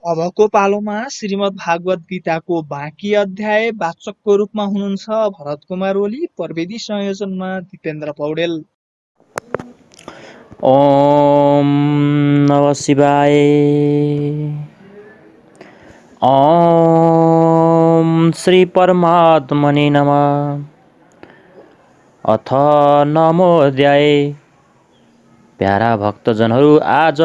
अबको पालोमा श्रीमद् भागवत गीताको बाँकी अध्याय वाचकको रूपमा हुनुहुन्छ भरत कुमार ओली, प्रविधि संयोजनमा दिपेन्द्र पौडेल। ओम नमः शिवाय। ओम श्री परमात्मने नमः। अथ नमोऽध्याय। प्यारा भक्तजनहरू, आज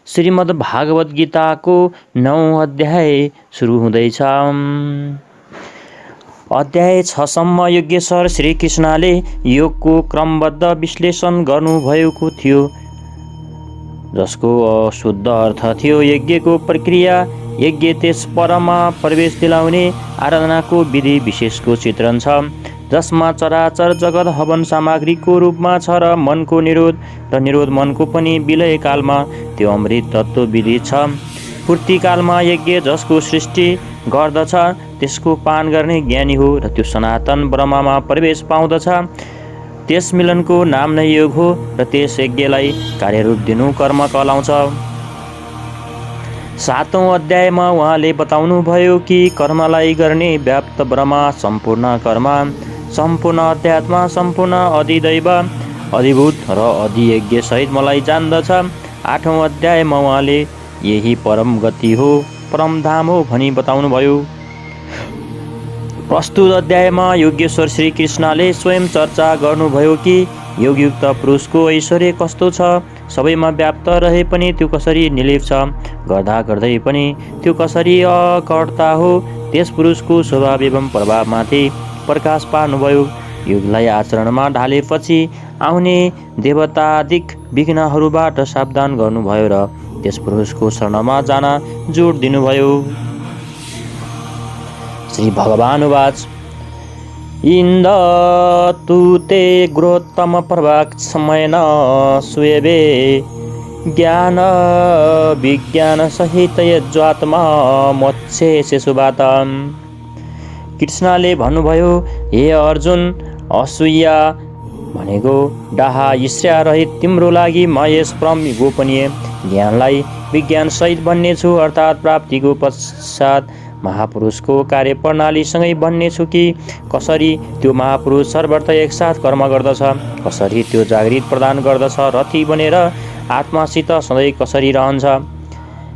श्रीमद् भागवत गीताको 9औं अध्याय सुरु हुँदैछ। अध्याय 6 सम्म योगेश्वर श्रीकृष्णले योगको क्रमबद्ध विश्लेषण गर्नुभएको थियो, जसको शुद्ध अर्थ थियो यज्ञको प्रक्रिया, यज्ञ त्यस परमा प्रवेश दिलाउने आराधनाको विधि विशेषको चित्रण छ, जसमा चराचर जगत हवन सामग्रीको रूपमा छ र मनको निरोध र निरोध मनको पनि विलय कालमा त्यो अमृत तत्त्व विधि छ। पूर्ति कालमा यज्ञ जसको सृष्टि गर्दछ त्यसको पान गर्ने ज्ञानी हो र त्यो सनातन ब्रह्ममा प्रवेश पाउँदछ। त्यस मिलनको नाम नै योग हो र त्यस यज्ञलाई कार्यरूप दिनु कर्म कहलाउँछ। 7औं अध्यायमा उहाँले बताउनुभयो कि कर्मलाई गर्ने व्याप्त ब्रह्म, सम्पूर्ण कर्म, सम्पूर्ण अध्यात्म, सम्पूर्ण अधिदैव, अधिभूत र अधियज्ञ सहित मलाई जान्दछ। 8औं अध्यायमा उहाँले यही परम गति हो, परम धाम हो भनी बताउनुभयो। प्रस्तुत अध्यायमा योगेश्वर श्रीकृष्णले स्वयं चर्चा गर्नुभयो कि योगयुक्त पुरुषको ऐश्वर्य कस्तो छ, सबैमा व्याप्त रहे पनि त्यो कसरी निर्लेप छ, गर्दा गर्दै पनि त्यो कसरी अकर्ता हो, त्यस पुरुषको स्वभाव एवं प्रभावमाथि प्रकाश पार्नुभयो। योगलाई आचरणमा ढालेपछि आउने देवतादिक विघ्नहरूबाट सावधान गर्नुभयो र त्यस पुरुषको शरणमा जान जोड दिनुभयो। श्री भगवान उवाच इन्द तु ते गृहोत्तम प्रवाक्ष्मयेन सुयवे ज्ञान विज्ञान सहित यज्वात्मा मोक्षे शिशुवातम। कृष्णले भन्नुभयो, हे अर्जुन, असूया भनेको डाहा ईर्ष्या रहित तिम्रो लागि म यस परम गोपनीय ज्ञानलाई विज्ञान सहित भन्नेछु, अर्थात् प्राप्तिको पश्चात महापुरुषको कार्य प्रणालीसँगै भन्नेछु कि कसरी त्यो महापुरुष सर्वत्र एकसाथ कर्म गर्दछ, कसरी त्यो जागृत प्रदान गर्दछ, रथी बनेर आत्मासित सधैँ कसरी रहन्छ।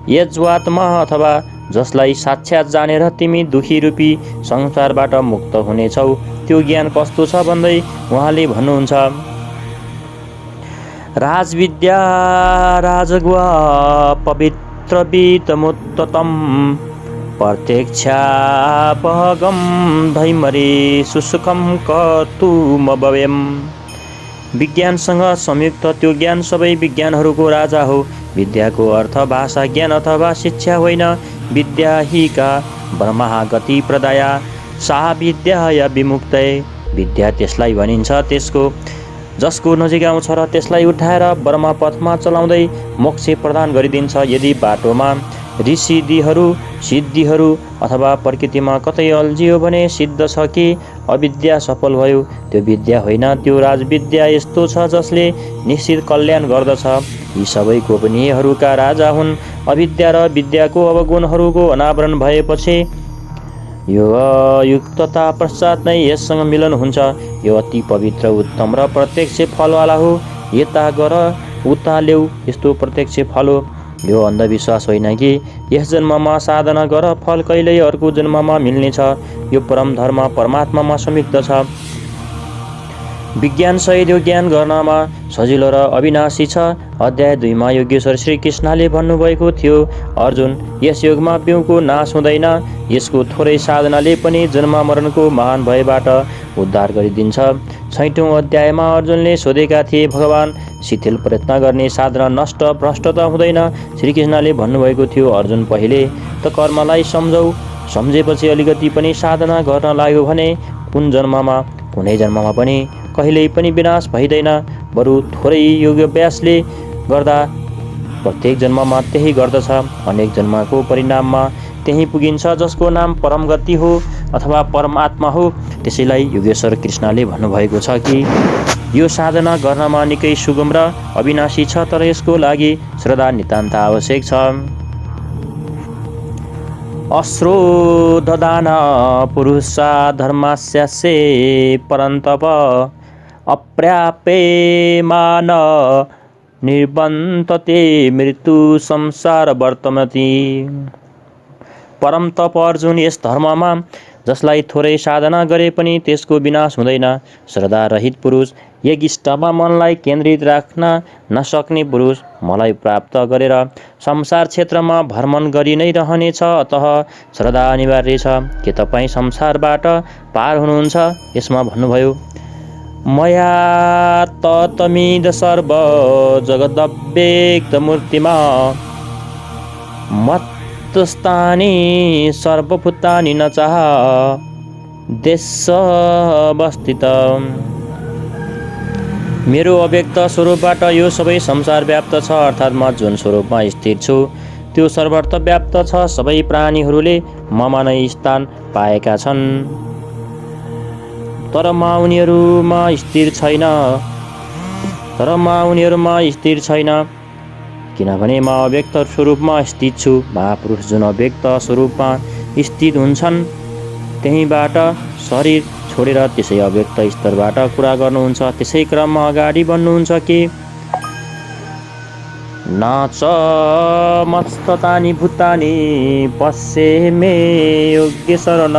यज्वात्मा अथवा जसलाई साक्षात् जानेर तिमी दुखी रूपी संसारबाट मुक्त हुनेछौ, त्यो ज्ञान कस्तो छ भन्दै उहाँले भन्नुहुन्छ, राजविद्या राजगुहा पवित्र वितमुत्तम प्रत्यक्षापहगम धैमरे सुसुखम कर्तुमव्ययम्। विज्ञानसँग संयुक्त त्यो ज्ञान सबै विज्ञानहरूको राजा हो। विद्याको अर्थ भाषा ज्ञान अथवा शिक्षा होइन। विद्या हि का ब्रह्मा गति प्रदाया सा विद्या विमुक्तये। विद्या त्यसलाई भनिन्छ जसको नजिक आउँछ र त्यसलाई उठाएर ब्रह्म पथमा चलाउँदै मोक्ष प्रदान गरिदिन्छ। यदि बाटोमा ऋषिदिहरू सिद्धिहरू अथवा प्रकृतिमा कतै अल्झियो भने सिद्ध छ कि अविद्या सफल भयो, त्यो विद्या होइन, त्यो राजविद्या यस्तो छ जसले निश्चित कल्याण गर्दछ। यी सबै गोपनीयहरूका राजा हुन्। अविद्या र विद्याको अवगुणहरूको अनावरण भएपछि यो युक्तता पश्चात नै यससँग मिलन हुन्छ। यो अति पवित्र, उत्तम र प्रत्यक्ष फलवाला हो। यता गर उता ल्याऊ यस्तो प्रत्यक्ष फल हो। यो अन्धविश्वास होइन कि यस जन्ममा साधना गर फल कहिल्यै अर्को जन्ममा मिल्नेछ। यो परम धर्म परमात्मामा संयुक्त छ। विज्ञान सहित यो ज्ञान गर्नमा सजिलो र अविनाशी छ। अध्याय 2 मा योगेश्वर श्रीकृष्णले भन्नुभएको थियो, अर्जुन, यस योगमा बिउको नाश हुँदैन। यसको थोरै साधनाले पनि जन्म मरणको महान भयबाट उद्धार गरिदिन्छ। 6औं अध्यायमा अर्जुनले सोधेका थिए, भगवान, शिथिल प्रयत्न गर्ने साधना नष्ट भ्रष्ट त हुँदैन? श्रीकृष्णले भन्नुभएको थियो, अर्जुन, पहिले निमित्त कर्मलाई सम्झौ। सम्झेपछि अलिकति पनि साधना गर्न लाग्यो भने कुन जन्ममा कुनै जन्ममा पनि कहिल्यै पनि विनाश भइँदैन। बरु थोरै योगाभ्यासले गर्दा प्रत्येक जन्ममा त्यही गर्दछ। अनेक जन्मको परिणाममा त्यही पुगिन्छ जसको नाम परम गति हो अथवा परमात्मा हो। त्यसैलाई योगेश्वर कृष्णले भन्नुभएको छ कि यो साधना गर्नमा निकै सुगम र अविनाशी छ, तर यसको लागि श्रद्धा नितान्त आवश्यक छ। अश्रोददान पुरुषा धर्मास्यासे परन्तप अप्राप्यमान निर्बन्तते मृत्यु संसार वर्तमति। परम तप अर्जुन, यस धर्ममा जसलाई थोरै साधना गरे पनि त्यसको विनाश हुँदैन। श्रद्धा रहित पुरुष, यज्ञिष्टमा मनलाई केन्द्रित राख्न नसक्ने पुरुष मलाई प्राप्त गरेर संसार क्षेत्रमा भ्रमण गरि नै रहनेछ। अतः श्रद्धा अनिवार्य छ। के तपाईँ संसारबाट पार हुनुहुन्छ? यसमा भन्नुभयो, मया ततमिद सर्व जगदव्यक्तमूर्तिमा मत्स्थानि सर्वभूतानि न चाह देशवस्थित। मेरो अव्यक्त स्वरूपबाट यो सबै संसार व्याप्त छ, अर्थात् म जुन स्वरूपमा स्थिर छु त्यो सर्वत्र व्याप्त छ। सबै प्राणीहरूले ममा नै स्थान पाएका छन्, तर म उनीहरूमा स्थिर छैन, किनभने म अव्यक्त स्वरूपमा स्थित छु। महापुरुष जुन अव्यक्त स्वरूपमा स्थित हुन्छन् त्यहीँबाट शरीर छोडेर त्यसै अव्यक्त स्तरबाट कुरा गर्नुहुन्छ। त्यसै क्रममा अगाडि बढ्नुहुन्छ कि न च मत्स्थानि भूतानि पश्ये मे योगेश्वर न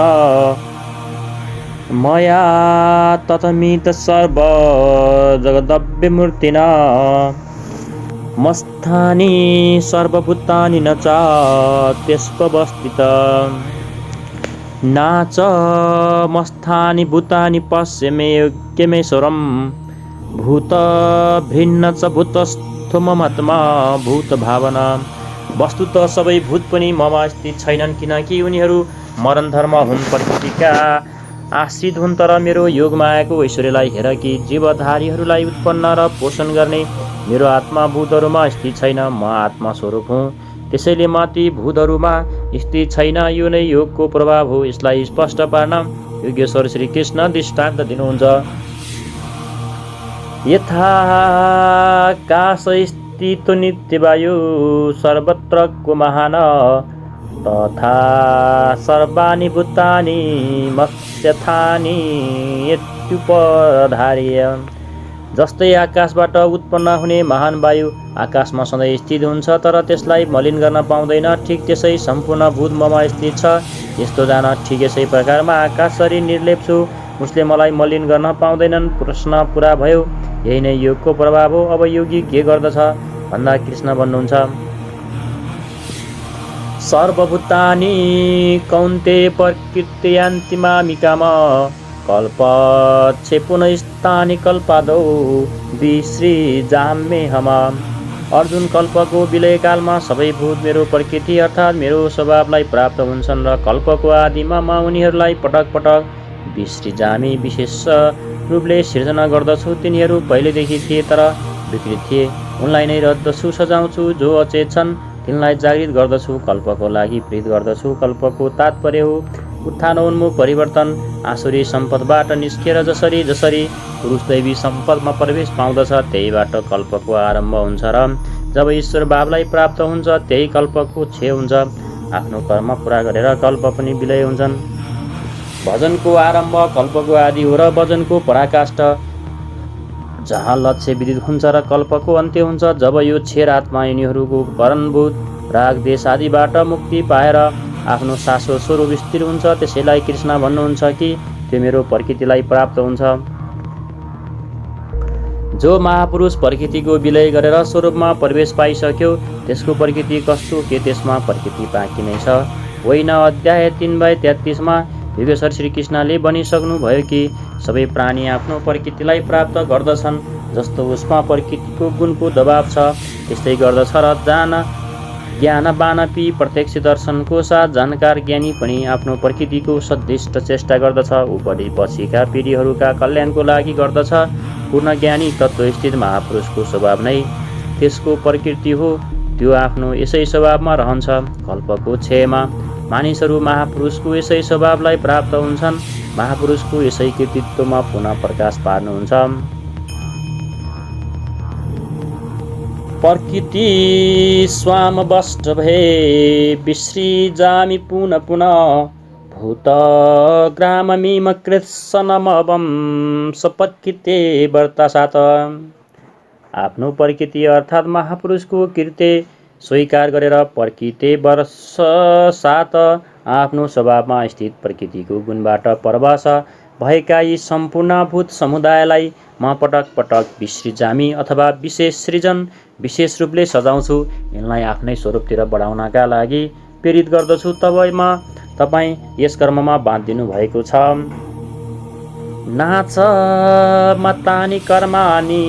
मया ततमित सर्व जगदव्यमूर्तिना मत्स्थानि सर्वभूतानि न च त्यसवस्थित। न च मत्स्थानि भूतानि पश्ये मे योगेश्वरं भूत भिन्न च भूतस्थो ममात्मा भूत भावना। वस्तुत सबै भूत पनि ममा स्थित छैनन्, किनकि उनीहरू मरण धर्म हुन्, प्रकृतिका आश्रित हुन्। तर मेरो योग मायाको ऐश्वर्यलाई हेर कि जीवधारीहरूलाई उत्पन्न र पोषण गर्ने मेरो आत्मा भूतहरूमा स्थित छैन। म आत्मा स्वरूप हुँ, त्यसैले म ती भूतहरूमा स्थित छैन। यो नै योगको प्रभाव हो। यसलाई स्पष्ट पार्न योगेश्वर श्री कृष्ण दृष्टान्त दिनुहुन्छ। यथाकाश स्थितो नित्यवायु सर्वत्र महान तथा सर्वाणि भूतानि मत्स्थानि यत्युपधार्य। जस्तै आकाशबाट उत्पन्न हुने महान वायु आकाशमा सधैँ स्थित हुन्छ, तर त्यसलाई मलिन गर्न पाउँदैन। ठिक त्यसै सम्पूर्ण भूत ममा स्थित छ। यस्तो जान, ठिक यसै प्रकारमा आकाश शरीर निर्लेप छु, उसले मलाई मलिन गर्न पाउँदैनन्। प्रश्न पुरा भयो। यही नै योगको प्रभाव हो। अब योगी के गर्दछ भन्दा कृष्ण भन्नुहुन्छ, सर्वभूतानि कौन्तेय प्रकृत्यान्ति मामिकाम कल्पच्छे पुनस्तानि कल्पादौ विसृजाम्यहम्। अर्जुन, कल्पको विलयकालमा सबै भूत मेरो प्रकृति अर्थात् मेरो स्वभावलाई प्राप्त हुन्छन् र कल्पको आदिमा म उनीहरूलाई पटक पटक विसृजामि, विशेष रूपले सिर्जना गर्दछु। तिनीहरू पहिलेदेखि थिए तर विकृत थिए, उनलाई नै रद्दछु, सजाउँछु। जो अचेत छन् तिनलाई जागृत गर्दछु, कल्पको लागि प्रेरित गर्दछु। कल्पको तात्पर्य हो उत्थानोन्मुख परिवर्तन। आसुरी सम्पदबाट निस्किएर जसरी जसरी पुरुष दैवी सम्पदमा प्रवेश पाउँदछ त्यहीबाट कल्पको आरम्भ हुन्छ र जब ईश्वर भावलाई प्राप्त हुन्छ त्यही कल्पको क्षय हुन्छ। आफ्नो कर्म पुरा गरेर कल्प पनि विलय हुन्छन्। भजनको आरम्भ कल्पको आदि हो र भजनको पराकाष्ठ जहाँ लक्ष्य विदित हुन्छ र कल्पको अन्त्य हुन्छ। जब यो क्षीर आत्मा यिनीहरूको परणभूत राग देश आदिबाट मुक्ति पाएर आफ्नो शाश्वत स्वरूप स्थिर हुन्छ, त्यसैलाई कृष्ण भन्नुहुन्छ कि त्यो मेरो प्रकृतिलाई प्राप्त हुन्छ। जो महापुरुष प्रकृतिको विलय गरेर स्वरूपमा प्रवेश पाइसक्यो त्यसको प्रकृति कस्तो, के त्यसमा प्रकृति बाँकी नै छ? होइन। अध्याय 3/33 योगेश्वर श्री कृष्णले भनिसक्नु भयो कि सबै प्राणी आफ्नो प्रकृतिलाई प्राप्त गर्दछन्। जस्तो उसमा प्रकृतिको गुणको दबाव छ त्यस्तै गर्दछ र ज्ञानवानपि प्रत्यक्ष दर्शनको साथ जानकार ज्ञानी पनि आफ्नो प्रकृतिको सदृष्ट चेष्टा गर्दछ। ऊ बढी पछिका पिँढीहरूका कल्याणको लागि गर्दछ। पूर्ण ज्ञानी तत्त्वस्थित महापुरुषको स्वभाव नै त्यसको प्रकृति हो। त्यो आफ्नो यसै स्वभावमा रहन्छ। कल्पको क्षयमा मानिसहरू महापुरुषको यसै स्वभावलाई प्राप्त हुन्छन्। महापुरुषको यसै कृतित्वमा पुनः प्रकाश पार्नुहुन्छ। प्रकृति स्वाम वष्ट भए विसृजामि पुनः पुनः भूत ग्राममिम कृत्सनमवं सप्रकृते वर्तसात। आफ्नो प्रकृति अर्थात् महापुरुषको कृत्य स्वीकार गरेर प्रकृति वर्ष सात आफ्नो स्वभावमा स्थित प्रकृतिको गुणबाट परवश भएका यी सम्पूर्ण भूत समुदायलाई म पटक पटक विसृजामी अथवा विशेष सृजन विशेष रूपले सजाउँछु। यिनलाई आफ्नै स्वरूपतिर बढाउनका लागि प्रेरित गर्दछु। तपाईँ यस कर्ममा बाँधिनु भएको छ। नाच मतानि कर्माणि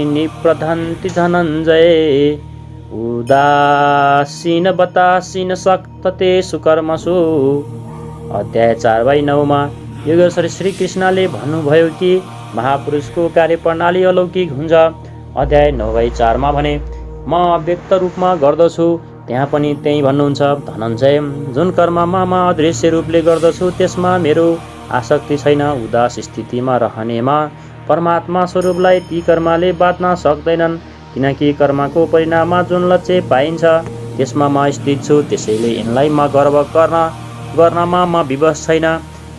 निप्रधन्ति धनञ्जय उदासीन बतासीन सक्तते सुकर्मसु। अध्याय 4/9 योगेश्वर श्री कृष्णले भन्नुभयो कि महापुरुषको कार्यप्रणाली अलौकिक हुन्छ। अध्याय 9/4 भने म अव्यक्त रूपमा गर्दछु, त्यहाँ पनि त्यही भन्नुहुन्छ। धनञ्जय, जुन कर्ममा म अदृश्य रूपले गर्दछु त्यसमा मेरो आसक्ति छैन। उदास स्थितिमा रहनेमा परमात्मा स्वरूपलाई ती कर्मले बाँध्न सक्दैनन्, किनकि कर्मको परिणाममा जुन लक्ष्य पाइन्छ त्यसमा म स्थित छु। त्यसैले यिनलाई म गर्व गर्नमा म विवश छैन।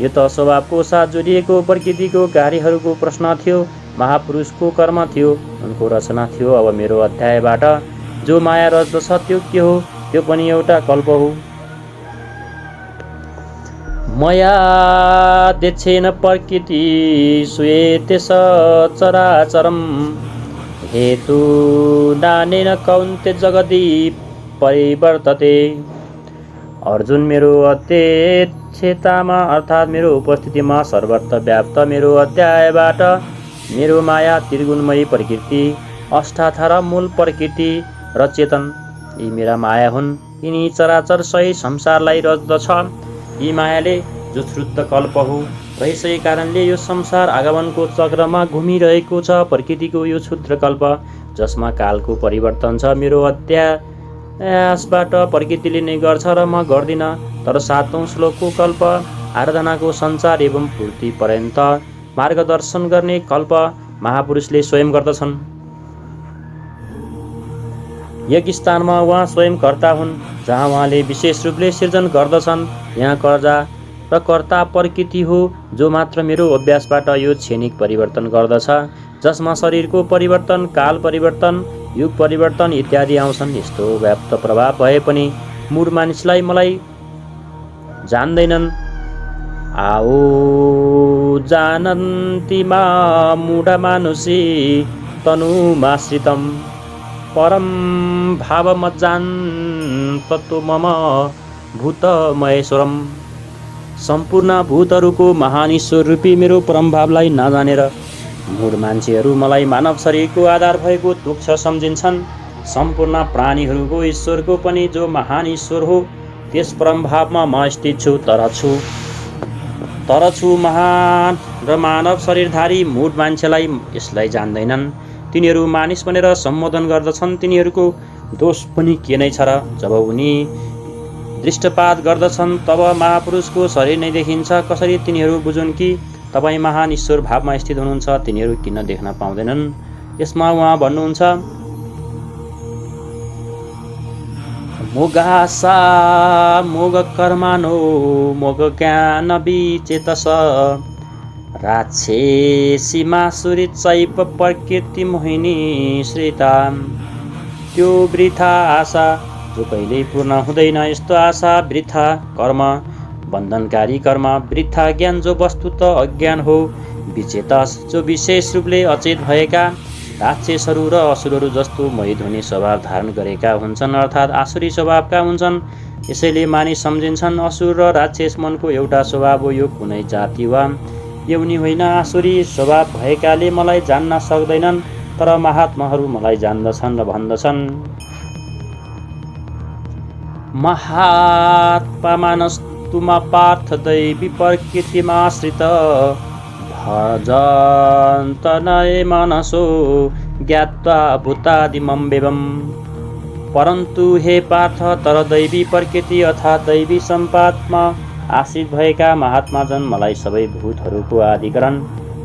यो त स्वभावको साथ जोडिएको प्रकृतिको कार्यहरूको प्रश्न थियो। महापुरुषको कर्म थियो, उनको रचना थियो। अब मेरो अध्यायबाट जो माया रच्दछ त्यो के हो? त्यो पनि एउटा कल्प हो। मया देक्षेन प्रकृति सुयेते सचराचरम् हेतु दानेन कौन्ते जगति परिवर्तते। अर्जुन, मेरो अध्यक्षतामा अर्थात् मेरो उपस्थितिमा सर्वत्र व्याप्त मेरो अध्यायबाट मेरो माया त्रिगुणमयी प्रकृति, अष्टाधार मूल प्रकृति र चेतन यी मेरा माया हुन्। यिनी चराचर सही संसारलाई रच्दछ। यी मायाले जो शुद्ध कल्प हो र यसै कारणले यो संसार आगमनको चक्रमा घुमिरहेको छ। प्रकृतिको यो क्षुद्र कल्प जसमा कालको परिवर्तन छ, मेरो अध्यासबाट प्रकृतिले नै गर्छ र म गर्दिनँ। तर 7औं श्लोकको कल्प आराधनाको सञ्चार एवं पूर्ति पर्यन्त मार्गदर्शन गर्ने कल्प महापुरुषले स्वयं गर्दछन्। एक स्थानमा उहाँ स्वयं कर्ता हुन्, जहाँ उहाँले विशेष रूपले सृजन गर्दछन्। यहाँ कर्ता र कर्ता प्रकृति हो, जो मात्र मेरो अभ्यासबाट यो क्षणिक परिवर्तन गर्दछ, जसमा शरीरको परिवर्तन, काल परिवर्तन, युग परिवर्तन इत्यादि आउँछन्। यस्तो व्याप्त प्रभाव भए पनि मूढ मानिसलाई मलाई जान्दैनन्। आओ जानन्ति मा मूढ मानुषी तनुमाश्रितम् परम भावमज्जान तत्त्व मम भूत महेश्वरम। सम्पूर्ण भूतहरूको महान ईश्वर रूपी मेरो परम भावलाई नजानेर मूढ मान्छेहरू मलाई मानव शरीरको आधार भएको तुच्छ सम्झिन्छन्। सम्पूर्ण प्राणीहरूको ईश्वरको पनि जो महान ईश्वर हो त्यस परम भावमा म स्थित छु। तर छु महान र मानव शरीरधारी मूढ मान्छेलाई यसलाई जान्दैनन्। तिनीहरू मानिस भनेर सम्बोधन गर्दछन्। तिनीहरूको दोष पनि के नै छ र? जब उनी दृष्टपात गर्दछन् तब महापुरुषको शरीर नै देखिन्छ। कसरी तिनीहरू बुझुन् कि तपाईँ महान ईश्वर भावमा स्थित हुनुहुन्छ? तिनीहरू किन देख्न पाउँदैनन्? यसमा उहाँ भन्नुहुन्छ, मोगासा मोग कर्मानो मोग ज्ञान विचेतस राक्षसी मासुरी चैप प्रकृति मोहिनी श्रीता। त्यो वृथा आशा जो कहिल्यै पूर्ण हुँदैन। यस्तो आशा वृथा कर्म, बन्धनकारी कर्म, वृथा ज्ञान जो वस्तुत अज्ञान हो, विचेतस जो विशेष रूपले अचेत भएका राक्षसहरू र असुरहरू जस्तो मोहित स्वभाव धारण गरेका हुन्छन्, अर्थात् आसुरी स्वभावका हुन्छन्। यसैले मानिस सम्झिन्छन् असुर र राक्षस मनको एउटा स्वभाव हो। यो कुनै जाति वा योनि होइन। आसुरी स्वभाव भएकाले मलाई जान्न सक्दैनन्, तर महात्माहरू मलाई जान्दछन् र भन्दछन्। महात्मा मानस्तुमा पार्थ दैवी प्रकृतिमाश्रित भजन्तनये मनसो ज्ञात्वा भूतादिमम्बेवम्। परन्तु हे पार्थ, तर दैवी प्रकृति अर्थात् दैवी सम्पादमा आश्रित भएका महात्माजन मलाई सबै भूतहरूको आदिकरण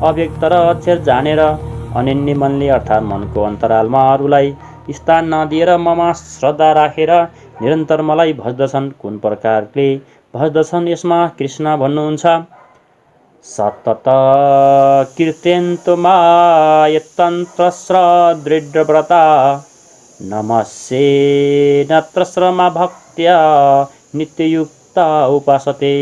अव्यक्त र अक्षर जानेर अनन्य मनले अर्थात् मनको अन्तरालमा अरूलाई स्थान नदिएर ममा श्रद्धा राखेर निरन्तर मलाई भज्दछन्। कुन प्रकारले भज्दछन् यसमा कृष्ण भन्नुहुन्छ। सतत कीर्त्यन्तो मायतन्त्रस्र दृढव्रता नमस्ये नत्र श्रमा भक्त्या नित्ययुक्ता उपासते।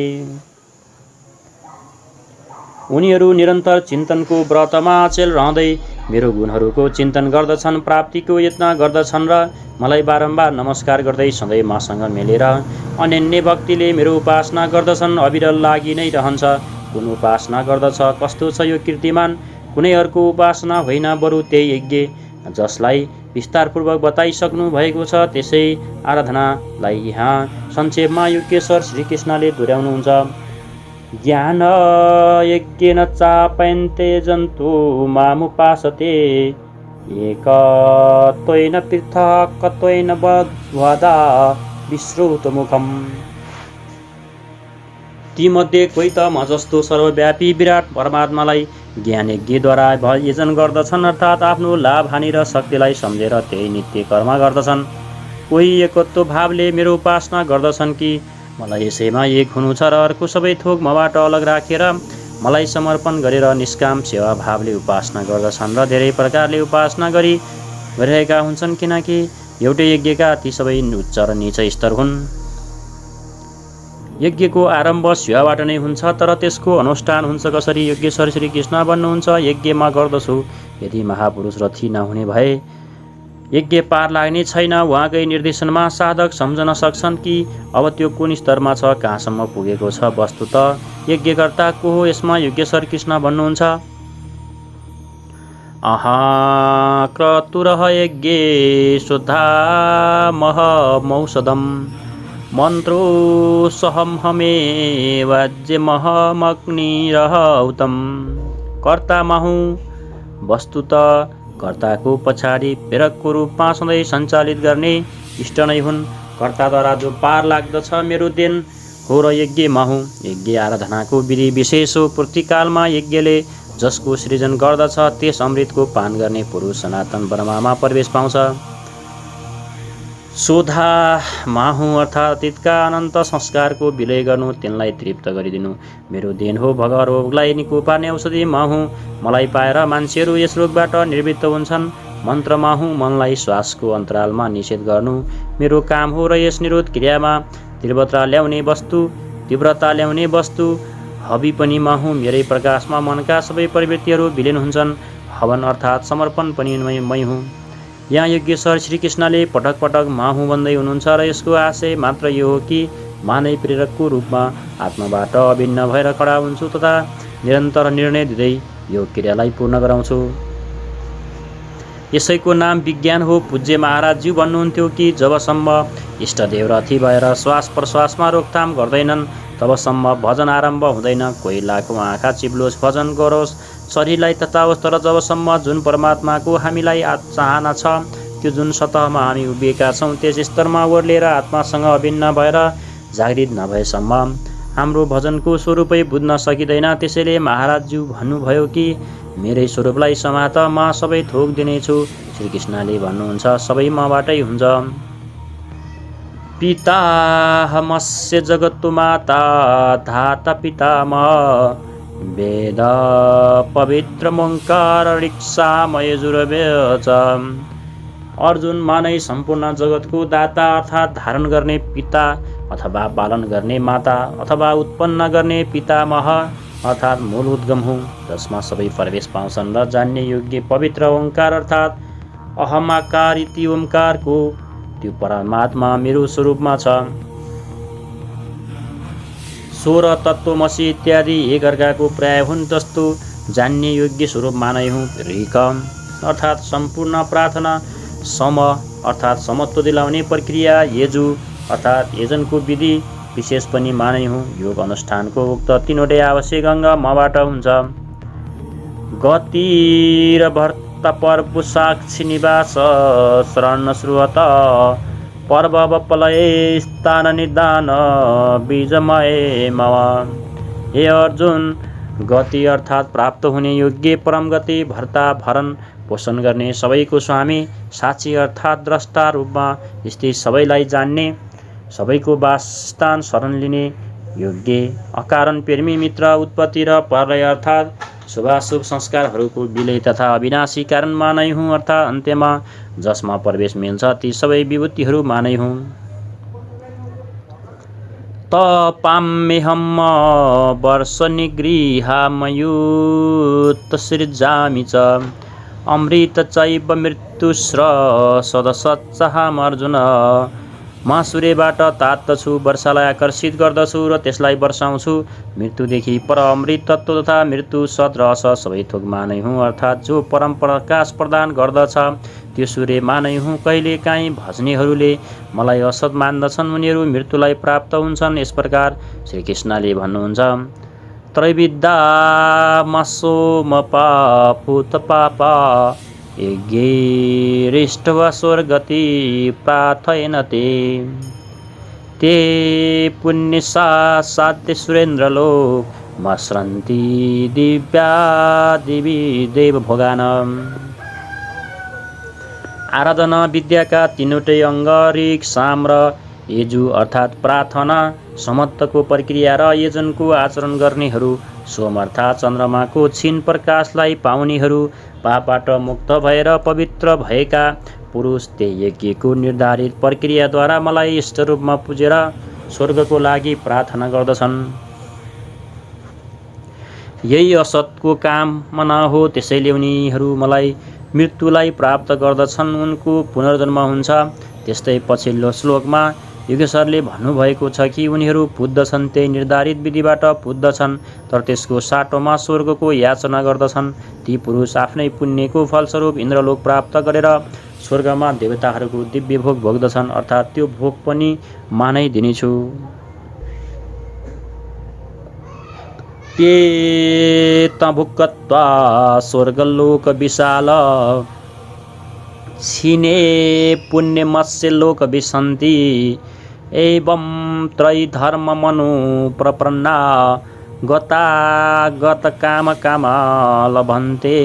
उनीहरू निरन्तर चिन्तनको व्रतमा अचेल रहँदै मेरो गुणहरूको चिन्तन गर्दछन्, प्राप्तिको यत्न गर्दछन् र मलाई बारम्बार नमस्कार गर्दै सधैँ मसँग मिलेर अनन्य भक्तिले मेरो उपासना गर्दछन्। अविरल लागि नै रहन्छ। कुन उपासना गर्दछ, कस्तो छ यो कीर्तिमान? कुनै अर्को उपासना होइन, बरु त्यही यज्ञ जसलाई विस्तारपूर्वक बताइसक्नु भएको छ त्यसै आराधनालाई यहाँ संक्षेपमा योगेश्वर श्रीकृष्णले दोहोऱ्याउनुहुन्छ। ज्ञान यज्ञेन चापयन्ते जन्तु मामुपासते एकत्वेन पृथक्त्वेन वदा विश्रुतमुखम्। तीमध्ये कोही त म जस्तो सर्वव्यापी विराट परमात्मालाई ज्ञान यज्ञद्वारा भजन गर्दछन्, अर्थात् आफ्नो लाभ हानि र शक्तिलाई सम्झेर त्यही नित्य कर्म गर्दछन्। कोही एकत्व भावले मेरो उपासना गर्दछन् कि मलाई यसैमा एक हुनु छ र अर्को सबै थोक मबाट अलग राखेर मलाई समर्पण गरेर निष्काम सेवा भावले उपासना गर्दछन् र धेरै प्रकारले उपासना गरिरहेका हुन्छन्, किनकि एउटै यज्ञका ती सबै उच्च र नीच स्तर हुन्। यज्ञको आरम्भ सेवाबाट नै हुन्छ, तर त्यसको अनुष्ठान हुन्छ कसरी? योगेश्वर श्रीकृष्ण भन्नुहुन्छ, यज्ञमा गर्दछु यदि महापुरुष रथी नहुने भए यज्ञ पार लाग्ने छैन। उहाँकै निर्देशनमा साधक सम्झन सक्छन् कि अब त्यो कुन स्तरमा छ, कहाँसम्म पुगेको छ। वस्तुत यज्ञकर्ता को हो? यसमा योगेश्वर कृष्ण भन्नुहुन्छ, क्रतुरः यज्ञे शुद्धामहमौषधम् मन्त्रो सहमहमेवाज्यमहमग्निरहौतम्। कर्ता माहु वस्तुत कर्ताको पछाडि प्रेरकको रूपमा सधैँ सञ्चालित गर्ने इष्ट नै हुन्। कर्ताद्वारा जो पार लाग्दछ मेरो देन हो र यज्ञ माहु। यज्ञ आराधनाको विधि विशेष हो। पूर्तिकालमा यज्ञले जसको सृजन गर्दछ त्यस अमृतको पान गर्ने पुरुष सनातन ब्रह्मामा प्रवेश पाउँछ। शोधा माहु अर्थात् अतीतका अनन्त संस्कारको विलय गर्नु, तिनलाई तृप्त गरिदिनु मेरो देन हो। भगवान रोगलाई निको पार्ने औषधि माहु। मलाई पाएर मान्छेहरू यस रोगबाट निर्वृत्त हुन्छन्। मन्त्र माहु। मनलाई श्वासको अन्तरालमा निषेध गर्नु मेरो काम हो र यस निरोध क्रियामा तीव्रता ल्याउने वस्तु हवि पनि माहु। मेरै प्रकाशमा मनका सबै प्रवृत्तिहरू विलीन हुन्छन्। हवन अर्थात् समर्पण पनि मै हुँ। यहाँ योगेश्वर श्रीकृष्णले पटक पटक माहु भन्दै हुनुहुन्छ र यसको आशय मात्र यो हो कि म नै प्रेरकको रूपमा आत्माबाट अभिन्न भएर खडा हुन्छु तथा निरन्तर निर्णय दिँदै यो क्रियालाई पूर्ण गराउँछु। यसैको नाम विज्ञान हो। पूज्य महाराजज्यू भन्नुहुन्थ्यो कि जबसम्म इष्टदेव रथी भएर श्वास प्रश्वासमा रोकथाम गर्दैनन् तबसम्म भजन आरम्भ हुँदैन। कोही लाखौँ आँखा चिप्लोस्, भजन गरोस्, शरीरलाई तताओस्, तर जबसम्म जुन परमात्माको हामीलाई चाहना छ, त्यो जुन सतहमा हामी उभिएका छौँ त्यस स्तरमा ओर्लिएर आत्मासँग अभिन्न भएर जागृत नभएसम्म हाम्रो भजनको स्वरूपै बुझ्न सकिँदैन। त्यसैले महाराजज्यू भन्नुभयो कि मेरै स्वरूपलाई समात, म सबै थोक दिनेछु। श्रीकृष्णले भन्नुहुन्छ, सबै मबाटै हुन्छ। पिताहमस्य जगत्तु माता धाता पितामह वेद पवित्रमोङ्कार ऋक्सामयजुर्वेद। अर्जुन मानै सम्पूर्ण जगतको दाता अर्थात् धारण गर्ने पिता अथवा पालन गर्ने माता अथवा उत्पन्न गर्ने पितामह अर्थात् मूल उद्गम हुँ, जसमा सबै प्रवेश पाउँछन् र जान्ने योग्य पवित्र ओङ्कार अर्थात् अहमाकार इति ओङ्कारको त्यो परमात्मा मेरो स्वरूपमा छ। 16 तत्त्वमसि इत्यादि एकअर्काको पर्याय हुन्, जस्तो जान्ने योग्य स्वरूपमा नै हुँ। ऋक अर्थात् सम्पूर्ण प्रार्थना, सम अर्थात् समत्व दिलाउने प्रक्रिया, यजु अर्थात् यजनको विधि विशेष पनि मानै हुँ। योग अनुष्ठानको उक्त तीनवटै आवश्यक अङ्ग मबाट हुन्छ। गति र भर्ता पर्व साक्षी निवास शरण श्रुवत पर्व पलय स्थान निदान बीजमय मव। हे अर्जुन, गति अर्थात् प्राप्त हुने योग्य परम गति, भर्ता भरण पोषण गर्ने सबैको स्वामी, साक्षी अर्थात् द्रष्टा रूपमा स्थित सबैलाई जान्ने, सबैको वासस्थान शरण लिने योग्य, अकारण प्रेमी मित्र, उत्पत्ति र प्रलय अर्थात् शुभाशुभ संस्कारहरूको विलय तथा अविनाशी कारण मानै हुँ। अर्थात् अन्त्यमा जसमा प्रवेश मिल्छ ती सबै विभूतिहरू मानै हुँ। तपाम्यहम् वर्षनिगृहामयुत सृजामि च अमृत चैव मृत्युस्र सदसत्सहामर्जुन। म सूर्यबाट तात्दछु, वर्षालाई आकर्षित गर्दछु र त्यसलाई वर्षाउँछु। मृत्युदेखि पर अमृत तत्त्व तथा मृत्यु सत र असत सबै थोक मानै हुँ। अर्थात् जो परम प्रकाश प्रदान गर्दछ त्यो सूर्य मानै हुँ। कहिले काहीँ भजनीहरूले मलाई असत मान्दछन्, उनीहरू मृत्युलाई प्राप्त हुन्छन्। यस प्रकार श्रीकृष्णले भन्नुहुन्छ, त्रैविद्यामसोमपापूतपापा यज्ञैरिष्ट्वा स्वर्गति प्रार्थयेन ते पुण्यसा साध्य सुरेन्द्रलोक मस्रन्ति दिव्या दिवी देवभोगानम्। आराधना विद्याका तीनवटै अङ्ग ऋग, साम र यजु अर्थात् प्रार्थना, समत्तको प्रक्रिया र यजनको आचरण गर्नेहरू, सोम अर्थात् चन्द्रमाको क्षीण प्रकाशलाई पाउनेहरू, पापबाट मुक्त भएर पवित्र भएका पुरुष, त्यही यज्ञको निर्धारित प्रक्रियाद्वारा मलाई इष्टरूपमा पुजेर स्वर्गको लागि प्रार्थना गर्दछन्। यही असतको कामना हो, त्यसैले उनीहरू मलाई मृत्युलाई प्राप्त गर्दछन्, उनको पुनर्जन्म हुन्छ। त्यस्तै पछिल्लो श्लोकमा योगेश्वरले भन्नुभएको छ कि उनीहरू पुज्दछन्, त्यही निर्धारित विधिबाट पुज्दछन्, तर त्यसको साटोमा स्वर्गको याचना गर्दछन्। ती पुरुष आफ्नै पुण्यको फलस्वरूप इन्द्रलोक प्राप्त गरेर स्वर्गमा देवताहरूको दिव्य भोग भोग्दछन्। अर्थात् त्यो भोग पनि मानै दिनेछु। ते तभुक्त्वा स्वर्गलोक विशाल क्षीणे पुण्यमस्य विशन्ति एवं त्रैधर्ममनु प्रपन्ना गतागत काम कामा लभन्ते।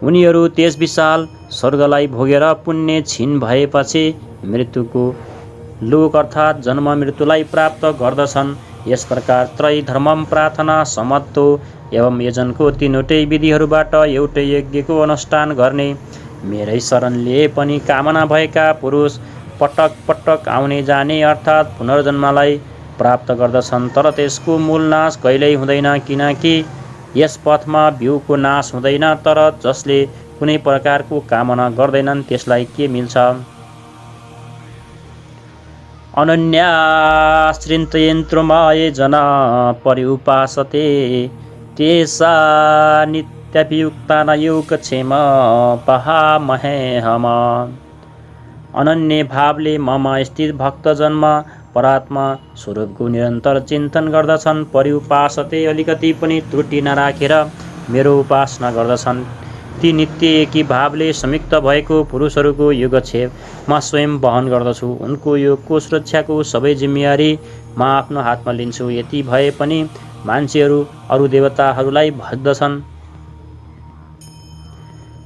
उनीहरू त्यस विशाल स्वर्गलाई भोगेर पुण्य क्षीण भएपछि मृत्युको लोक अर्थात् जन्म मृत्युलाई प्राप्त गर्दछन्। यस प्रकार त्रैधर्मम प्रार्थना, समत्तो एवं यजनको तीनवटै विधिहरूबाट एउटै यज्ञको अनुष्ठान गर्ने मेरै शरण लिए पनि कामना भएका पुरुष पटक पटक आउने जाने अर्थात् पुनर्जन्मलाई प्राप्त गर्दछन्। तर त्यसको मूल नाश कहिल्यै हुँदैन, किनकि यस पथमा बिउको नाश हुँदैन। तर जसले कुनै प्रकारको कामना गर्दैनन् त्यसलाई के मिल्छ? अनन्याश्चिन्तयन्त्रमाये जना पर्युपासते तेषा नित्यभियुक्ता न योगक्षेम पहामहेहम। अनन्य भावले ममा स्थित भक्तजन्म परात्मा स्वरूपको निरन्तर चिन्तन गर्दछन्। पर्युपासते अलिकति पनि त्रुटि नराखेर मेरो उपासना गर्दछन्। ती नित्य एकी भावले संयुक्त भएको पुरुषहरूको योगक्षेम म स्वयं वहन गर्दछु। उनको योगको सुरक्षाको सबै जिम्मेवारी म आफ्नो हातमा लिन्छु। यति भए पनि मान्छेहरू अरू देवताहरूलाई भज्दछन्।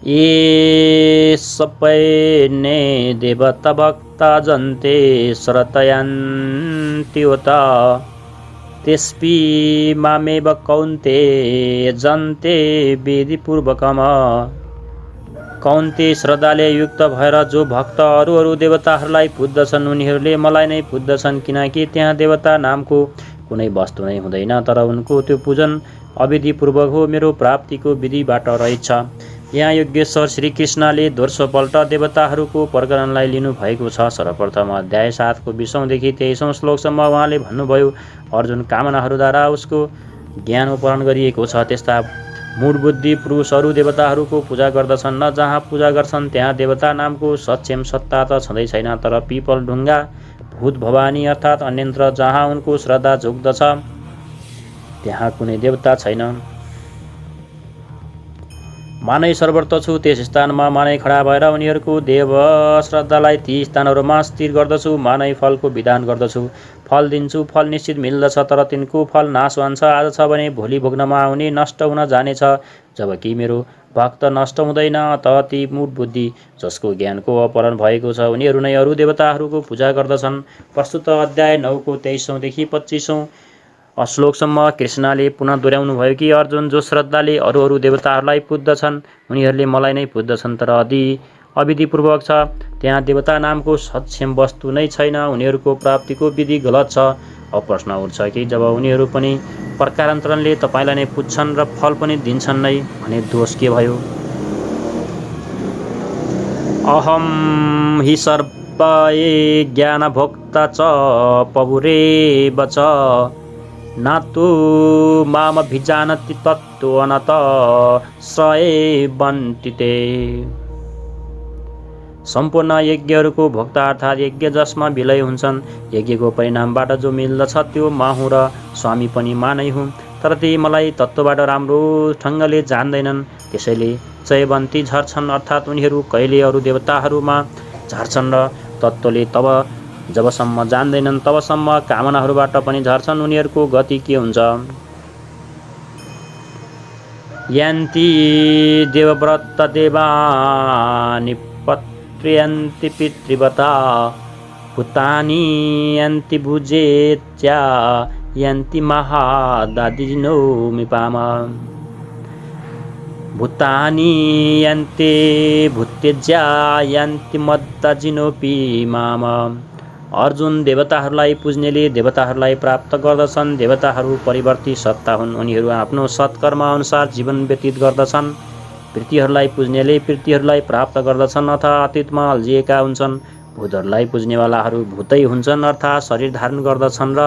ये सबै ने देवता भक्ता जन्ते शरतयान्त्योत तेस्पि मामेव कौन्ते जन्ते विधिपूर्वकम। कौन्ते श्रद्धाले युक्त भएर जो भक्त अरू देवताहरूलाई पुज्दछन् उनीहरूले मलाई नै पुज्दछन्, किनकि त्यहाँ देवता नामको कुनै वस्तु नै हुँदैन। तर उनको त्यो पूजन अविधिपूर्वक हो, मेरो प्राप्तिको विधिबाट रहेछ। यहाँ योगेश्वर श्रीकृष्णले दोस्रोपल्ट देवताहरूको प्रकरणलाई लिनुभएको छ। सर्वप्रथम अध्याय 7 को 20औंदेखि 23औं श्लोकसम्म उहाँले भन्नुभयो, अर्जुन कामनाहरूद्वारा उसको ज्ञान अपहरण गरिएको छ। त्यस्ता मूढ बुद्धि पुरुषहरू देवताहरूको पूजा गर्दछन् न। जहाँ पूजा गर्छन् त्यहाँ देवता नामको सक्षम सत्ता त छँदै छैन। तर पिपल ढुङ्गा भूत भवानी अर्थात् अन्यन्त्र जहाँ उनको श्रद्धा झुक्दछ त्यहाँ कुनै देवता छैन। मानै सर्वत्र छु त्यस स्थानमा मानै खडा भएर उनीहरूको देव श्रद्धालाई ती स्थानहरूमा स्थिर गर्दछु। मानै फलको विधान गर्दछु। फल दिन्छु, फल निश्चित मिल्दछ, तर तिनको फल नाशवान छ। आज छ भने भोलि भोग्नमा आउने नष्ट हुन जानेछ, जबकि मेरो भक्त नष्ट हुँदैन। अत ती मूढ बुद्धि जसको ज्ञानको अपहरण भएको छ उनीहरू नै अरू देवताहरूको पूजा गर्दछन्। प्रस्तुत अध्याय 9 को 23औं देखि 25औं श्लोकसम्म कृष्णले पुनः दोहोऱ्याउनु भयो कि अर्जुन, जो श्रद्धाले अरू देवताहरूलाई पुज्दछन् उनीहरूले मलाई नै पुज्दछन्, तर अविधिपूर्वक छ। त्यहाँ देवता नामको सक्षम वस्तु नै छैन। उनीहरूको प्राप्तिको विधि गलत छ। अब प्रश्न उठ्छ कि जब उनीहरू पनि प्रकारान्तरले तपाईँलाई नै पुज्छन् र फल पनि दिन्छन् नै भने दोष के भयो? अहम हि सर्वये ज्ञानभोक्ता च पबुरेव च नातो मामभिजानति तत्त्वनत श्रयेवन्ति ते। सम्पूर्ण यज्ञहरूको भोक्ता अर्थात् यज्ञ जसमा विलय हुन्छन्, यज्ञको परिणामबाट जो मिल्दछ त्यो म हुँ र स्वामी पनि म नै हुँ। तर ती मलाई तत्त्वबाट राम्रो ढङ्गले जान्दैनन्, त्यसैले चयवन्ती झर्छन् अर्थात् उनीहरू कहिले अरू देवताहरूमा झर्छन् र तत्त्वले तब जबसम्म जान्दैनन् तबसम्म कामनाहरूबाट पनि झर्छन्। उनीहरूको गति के हुन्छ? यान्ति देवव्रत देवानि पत्र्यन्ति पितृवता भूतानि यान्ति भुजेत्या यान्ति महादादिनो मिपाम भूतानि यान्ति भूत्यज्या यान्ति मद्दाजिनोपि माम। अर्जुन, देवताहरूलाई पुज्नेले देवताहरूलाई प्राप्त गर्दछन्। देवताहरू परिवर्ती सत्ता हुन्। उनीहरू आफ्नो सत्कर्म अनुसार जीवन व्यतीत गर्दछन्। पृथ्वीहरूलाई पुज्नेले पृथ्वीहरूलाई प्राप्त गर्दछन् अथवा अतीतमा अल्झिएका हुन्छन्। भूतहरूलाई पुज्नेवालाहरू भूतै हुन्छन् अर्थात् शरीर धारण गर्दछन् र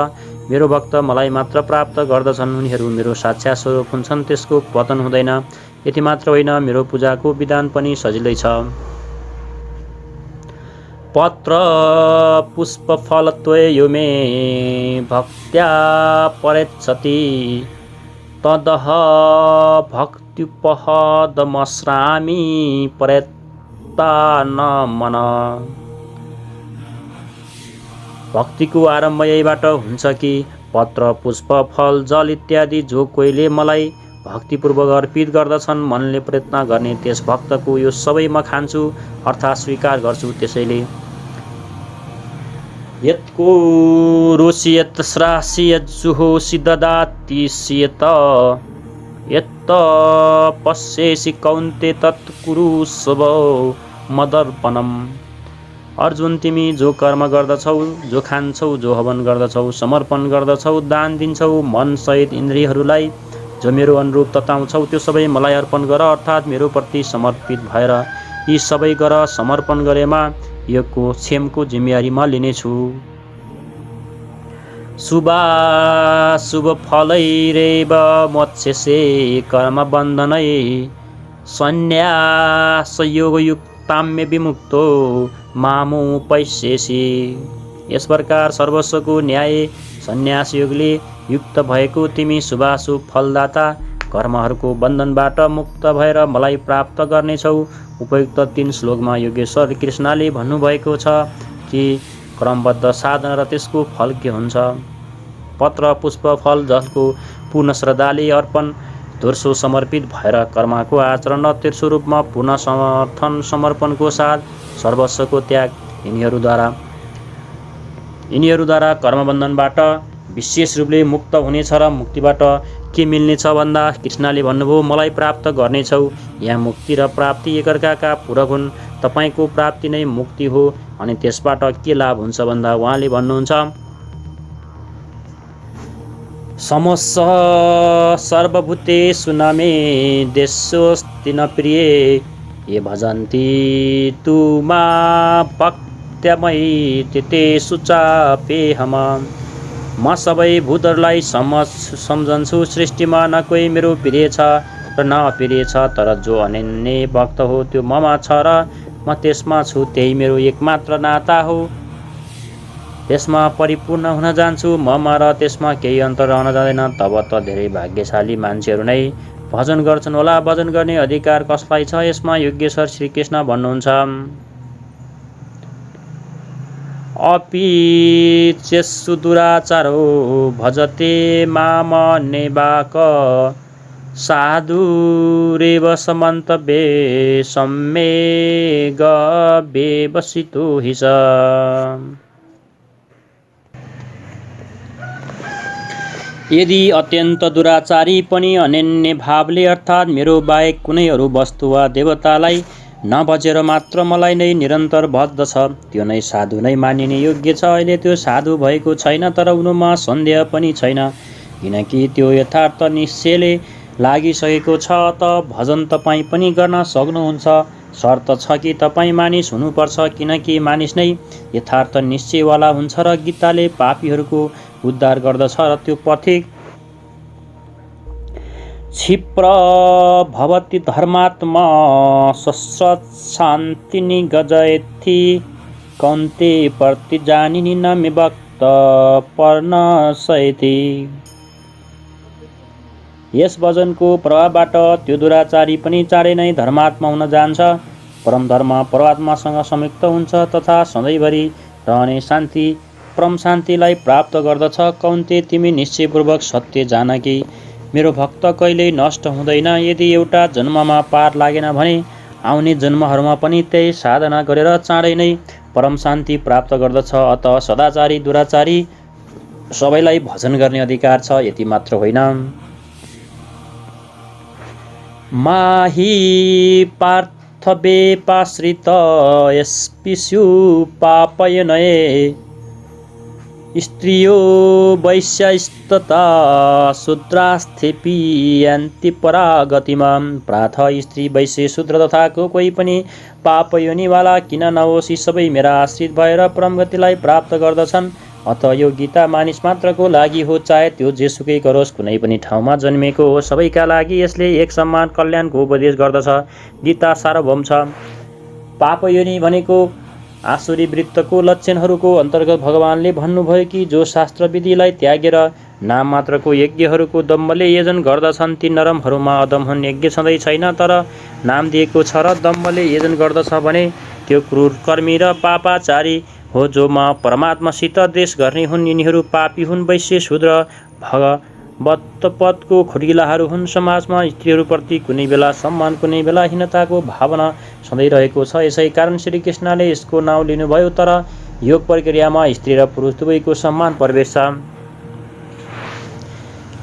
मेरो भक्त मलाई मात्र प्राप्त गर्दछन्। उनीहरू मेरो साक्षात् स्वरूप हुन्छन्, त्यसको पतन हुँदैन। यति मात्र होइन, मेरो पूजाको विधान पनि सजिलै छ। पत्र पुष्प फल त्वयो मे भक्त्या परेच्छति तदह भक्त्युपहदमश्रामि परेत्ता न मन। भक्तिको आरम्भ यहीबाट हुन्छ कि पत्र पुष्प फल जल इत्यादि जो कोहीले मलाई भक्तिपूर्वक अर्पित गर्दछन्, मनले प्रयत्न गर्ने त्यस भक्तको यो सबै म खान्छु अर्थात् स्वीकार गर्छु। त्यसैले यत्को रोषि यत् श्रासि यज्जुहोषि ददाति यत यत्त पश्येसि कौन्ते तत् कुरुष्व मदर्पणम्। अर्जुन, तिमी जो कर्म गर्दछौ, जो खान्छौ, जो हवन गर्दछौ, समर्पण गर्दछौ, दान दिन्छौ, मन सहित इन्द्रियहरूलाई जो मेरो अनुरूप तताउँछौ, त्यो सबै मलाई अर्पण गर अर्थात् मेरो प्रति समर्पित भएर यी सबै गर। समर्पण गरेमा योगको क्षेमको जिम्मेवारी म लिनेछु। शुभाशुभ फलैरेव मोक्षसे कर्म बन्धनै सन्न्यासयोगयुक्ताम्य विमुक्तो मामुपैष्यसि। यस प्रकार सर्वस्वको न्याय सन्यास योगले युक्त भएको तिमी शुभाशुभ फलदाता कर्महरूको बन्धनबाट मुक्त भएर मलाई प्राप्त गर्नेछौ। उपयुक्त 3 श्लोकमा योगेश्वर कृष्णले भन्नुभएको छ कि क्रमबद्ध साधना र त्यसको फल के हुन्छ। पत्र पुष्प फल जसको पूर्ण श्रद्धाले अर्पण दोस्रो समर्पित भएर कर्मको आचरण र तेस्रो रूपमा पूर्ण समर्थन समर्पणको साथ सर्वस्वको त्याग, यिनीहरूद्वारा कर्मबन्धनबाट विशेष रूपले मुक्त हुनेछ। र मुक्तिबाट के मिल्नेछ भन्दा कृष्णले भन्नुभयो, मलाई प्राप्त गर्नेछौ। यहाँ मुक्ति र प्राप्ति एकअर्काका पूरक हुन्। तपाईँको प्राप्ति नै मुक्ति हो। अनि त्यसबाट के लाभ हुन्छ भन्दा उहाँले भन्नुहुन्छ, समस्स सर्वभूतेषु न मे देशोऽस्ति न प्रिये ये भजन्ति तु मा भक्त्या मयि तेषु चाप्येऽहम्। म सबै भूतहरूलाई सम्झन्छु। सृष्टिमा न कोही मेरो प्रिय छ र न अप्रिय छ, तर जो अनन्य भक्त हो त्यो ममा छ र म त्यसमा छु, त्यही मेरो एकमात्र नाता हो। त्यसमा परिपूर्ण हुन जान्छु ममा र त्यसमा केही अन्तर रहन जाँदैन। तब त धेरै भाग्यशाली मान्छेहरू नै भजन गर्छन् होला। भजन गर्ने अधिकार कसलाई छ? यसमा योगेश्वर श्रीकृष्ण भन्नुहुन्छ, अपि चेत्सु दुराचारो भजते मामन्यवाक साधुरेव समन्तव्ये सम्यग् व्यवसितो हि स। यदि अत्यन्त दुराचारी पनि अनन्य भावले अर्थात् मेरो बाहेक कुनै अरू वस्तु वा देवतालाई नभजेर मात्र मलाई नै निरन्तर भज्दछ, त्यो नै साधु नै मानिने योग्य छ। अहिले त्यो साधु भएको छैन, तर उनीमा सन्देह पनि छैन, किनकि त्यो यथार्थ निश्चयले लागिसकेको छ। त भजन तपाईँ पनि गर्न सक्नुहुन्छ। शर्त छ कि तपाईँ मानिस हुनुपर्छ, किनकि मानिस नै यथार्थ निश्चयवाला हुन्छ र गीताले पापीहरूको उद्धार गर्दछ र त्यो पथिक क्षिप्र भवति धर्मात्मा शश्वत शान्तिनि गजयति कौन्ते प्रतिजानिनि न मे भक्त पर्णशयति। यस भजनको प्रभावबाट त्यो दुराचारी पनि चाँडै नै धर्मात्मा हुन जान्छ। परम धर्म परमात्मासँग संयुक्त हुन्छ तथा सधैँभरि रहने शान्ति परम शान्तिलाई प्राप्त गर्दछ। कौन्ते, तिमी निश्चयपूर्वक सत्य जान कि मेरो भक्त कहिल्यै नष्ट हुँदैन। यदि एउटा जन्ममा पार लागेन भने आउने जन्महरूमा पनि त्यही साधना गरेर चाँडै नै परम शान्ति प्राप्त गर्दछ। अत सदाचारी दुराचारी सबैलाई भजन गर्ने अधिकार छ, यति मात्र होइन। माहि पार्थव्यपाश्रित यस्पिस्यु पापयनये स्त्रियो वैश्यस्तथा शूद्रास्थेपि यान्ति परागतिमा। प्राथ स्त्री वैश्य शूद्र तथा कोही पनि पाप योनिवाला किन नहोस्, यी सबै मेरा आश्रित भएर परम गतिलाई प्राप्त गर्दछन्। अत यो गीता मानिस मात्रको लागि हो, चाहे त्यो जेसुकै गरोस्, कुनै पनि ठाउँमा जन्मेको हो, सबैका लागि यसले एक समान कल्याणको उपदेश गर्दछ। गीता सार्वभौम छ। पाप योनि भनेको आसुरी वृत्तको लक्षणहरूको अन्तर्गत भगवानले भन्नुभयो कि जो शास्त्र विधिलाई त्यागेर नाम मात्रको यज्ञहरूको दम्बले योजन गर्दछन् ती नरमहरूमा अदम हुन्। यज्ञ छँदै छैन, तर नाम दिएको छ र दम्बले योजन गर्दछ भने त्यो क्रूर कर्मी र पापाचारी हो। जो म परमात्मासित द्वेष गर्ने हुन् यिनीहरू पापी हुन्। वैश्य शूद्र भगवत्पदको खुड्किलाहरू हुन्। समाजमा स्त्रीहरूप्रति कुनै बेला सम्मान कुनै बेला हीनताको भावना सधैँ रहेको छ। यसै कारण श्रीकृष्णले यसको नाउँ लिनुभयो। तर योग प्रक्रियामा स्त्री र पुरुष दुवैको सम्मान प्रवेश छ।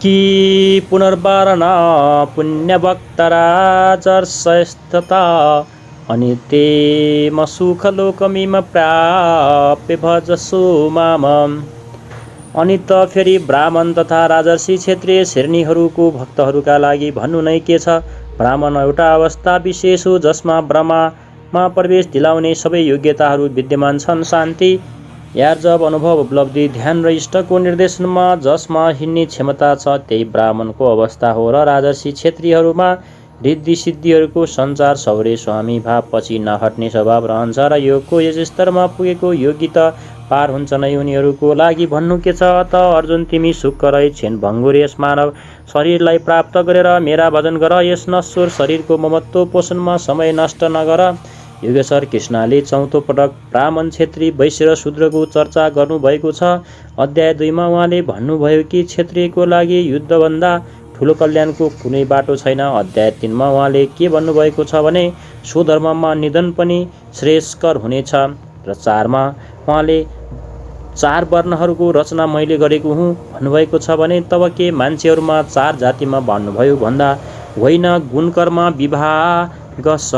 कि पुनर्वारण पुण्यभक्तराजर्षयस्तथा अनित्यम सुखलोकमिम प्राप्य भजसो माम। अनि त फेरि ब्राह्मण तथा राजर्षि क्षेत्रीय श्रेणीहरूको भक्तहरूका लागि भन्नु नै के छ। ब्राह्मण एउटा अवस्था विशेष हो जसमा ब्रह्मामा प्रवेश दिलाउने सबै योग्यताहरू विद्यमान छन्। शान्ति, यार्जव, अनुभव, उपलब्धि, ध्यान र इष्टको निर्देशनमा जसमा हिँड्ने क्षमता छ त्यही ब्राह्मणको अवस्था हो। र राजर्षि क्षेत्रीहरूमा रिद्धि सिद्धिहरूको सञ्चार, शौर्य, स्वामी भाव, पछि नहट्ने स्वभाव रहन्छ र योगको यस स्तरमा पुगेको योगी त पार हुन्छ नै। उनीहरूको लागि भन्नु के छ। त अर्जुन, तिमी सुख रहित क्षण भङ्गुर यस मानव शरीरलाई प्राप्त गरेर मेरा भजन गर। यस नश्वर शरीरको ममत्व पोषणमा समय नष्ट नगर। योगेश्वर कृष्णले चौथो पटक ब्राह्मण, क्षेत्री, वैश्य र शूद्रको चर्चा गर्नुभएको छ। अध्याय 2 मा उहाँले भन्नुभयो कि क्षेत्रीको लागि युद्धभन्दा ठुलो कल्याणको कुनै बाटो छैन। अध्याय 3 मा उहाँले के भन्नुभएको छ भने स्वधर्ममा निधन पनि श्रेयस्कर हुनेछ। र 4 मा उहाँले 4 वर्णहरूको रचना मैले गरेको हुँ भन्नुभएको छ भने तब के मान्छेहरूमा 4 जातिमा बाँड्नुभयो भन्दा होइन, गुण कर्म विभाग छ।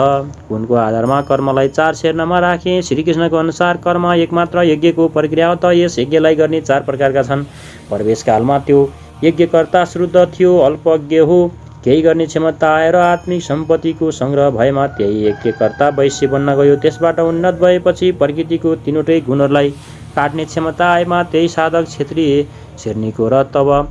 गुणको आधारमा कर्मलाई 4 श्रेणीमा राखे। श्रीकृष्णको अनुसार कर्म एकमात्र यज्ञको प्रक्रिया हो। त यस यज्ञलाई गर्ने 4 प्रकारका छन्। प्रवेशकालमा त्यो यज्ञकर्ता शुद्ध थियो, अल्पज्ञ हो, केही गर्ने क्षमता आएर आत्मिक सम्पत्तिको संग्रह भएमा त्यही यज्ञकर्ता वैश्य बन्न गयो। त्यसबाट उन्नत भएपछि प्रकृतिको 3वटै गुणहरूलाई काट्ने क्षमता आएमा त्यही साधक क्षेत्रीय श्रेणीको र तब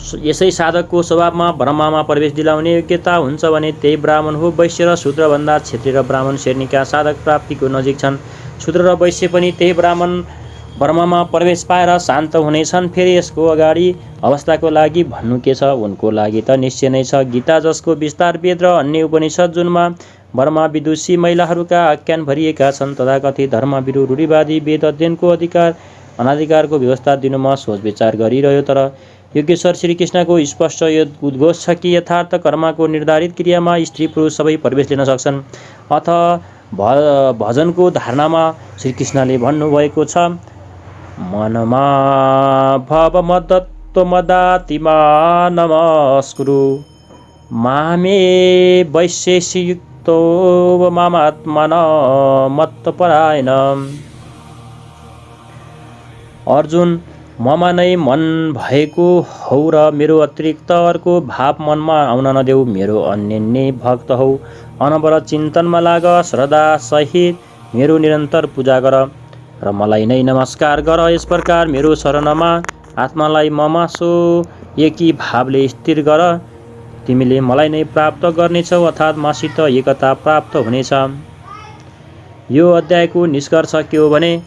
यसै साधकको स्वभावमा ब्रह्ममा प्रवेश दिलाउने योग्यता हुन्छ भने त्यही ब्राह्मण हो। वैश्य र शूद्रभन्दा क्षेत्री र ब्राह्मण श्रेणीका साधक प्राप्तिको नजिक छन्। शूद्र र वैश्य पनि त्यही ब्रह्ममा प्रवेश पाएर शान्त हुनेछन्। फेरि यसको अगाडि अवस्थाको लागि भन्नु के छ, उनको लागि त निश्चय नै छ। गीता जसको विस्तार वेद र अन्य उपनिषद जुनमा ब्रह्मा विदुषी महिलाहरूका आख्यान भरिएका छन्, तथाकथित धर्मविरु रूढिवादी वेद अध्ययनको अधिकार अनाधिकारको व्यवस्था दिनुमा सोच विचार गरिरह्यो। तर योगेश्वर श्रीकृष्णको स्पष्ट यो उद्घोष छ कि यथार्थ कर्मको निर्धारित क्रियामा स्त्री पुरुष सबै प्रवेश लिन सक्छन्। अथ भजनको धारणामा श्रीकृष्णले भन्नुभएको छ, मनमा भव मदत्वमदातिमा नमस्कुरु मामे वैशेषियुक्तो मामात्मन मत्तपरायण। अर्जुन, ममा नै मन भएको हौ र मेरो अतिरिक्त अर्को भाव मनमा आउन नदेऊ। मेरो अन्य भक्त हौ। अनवरत चिन्तनमा लाग, श्रद्धा सहित मेरो निरन्तर पूजा गर र मलाई नै नमस्कार गर। यस प्रकार मेरो शरणमा आत्मालाई ममा सो एकी भावले स्थिर गर। तिमीले मलाई नै प्राप्त गर्नेछौ, अर्थात् मसित एकता प्राप्त हुनेछ। यो अध्यायको निष्कर्ष के हो भने,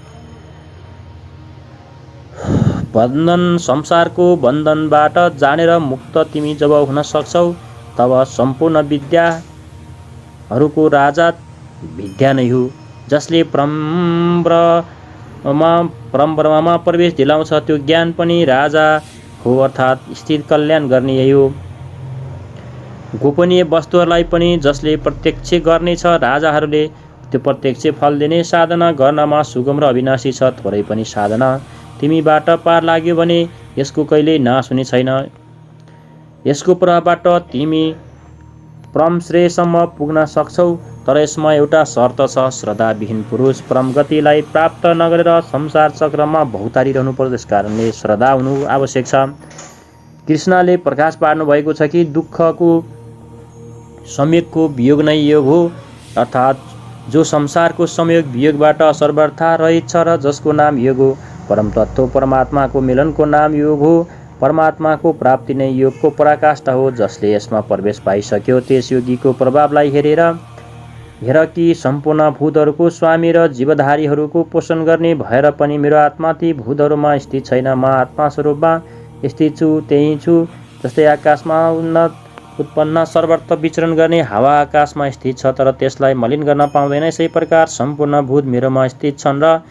बन्धन संसारको बन्धनबाट जानेर मुक्त तिमी जब हुन सक्छौ, तब सम्पूर्ण विद्याहरूको राजा विद्या नै हो। जसले परब्रह्ममा प्रवेश दिलाउँछ त्यो ज्ञान पनि राजा हो, अर्थात् स्थिर कल्याण गर्ने यही हो। गोपनीय वस्तुहरूलाई पनि जसले प्रत्यक्ष गर्नेछ, राजाहरूले त्यो प्रत्यक्ष फल दिने साधना गर्नमा सुगम र अविनाशी छ। थोरै पनि साधना तिमीबाट पार लाग्यो भने यसको कहिल्यै नाश हुने छैन। यसको प्रभावबाट तिमी परमश्रेयसम्म पुग्न सक्छौ। तर यसमा एउटा शर्त छ, श्रद्धाविहीन पुरुष परम गतिलाई प्राप्त नगरेर संसार चक्रमा भौतारिरहनु पर्छ। त्यस कारणले श्रद्धा हुनु आवश्यक छ। कृष्णले प्रकाश पार्नु भएको छ कि दुःखको संयोगको वियोग नै योग हो, अर्थात् जो संसारको संयोग वियोगबाट सर्वथा रहित छ र जसको नाम योग हो। परम तत्त्व परमात्माको मिलनको नाम योग हो। परमात्माको प्राप्ति नै योगको पराकाष्ठा हो। जसले यसमा प्रवेश पाइसक्यो त्यस योगीको प्रभावलाई हेर कि सम्पूर्ण भूतहरूको स्वामी र जीवधारीहरूको पोषण गर्ने भएर पनि मेरो आत्मा ती भूतहरूमा स्थित छैन। म आत्मा स्वरूपमा स्थित छु, त्यही छु। जस्तै आकाशमा उत्पन्न सर्वत्र विचरण गर्ने हावा आकाशमा स्थित छ, तर त्यसलाई मलिन गर्न पाउँदैन। यसै प्रकार सम्पूर्ण भूत मेरोमा स्थित छन् र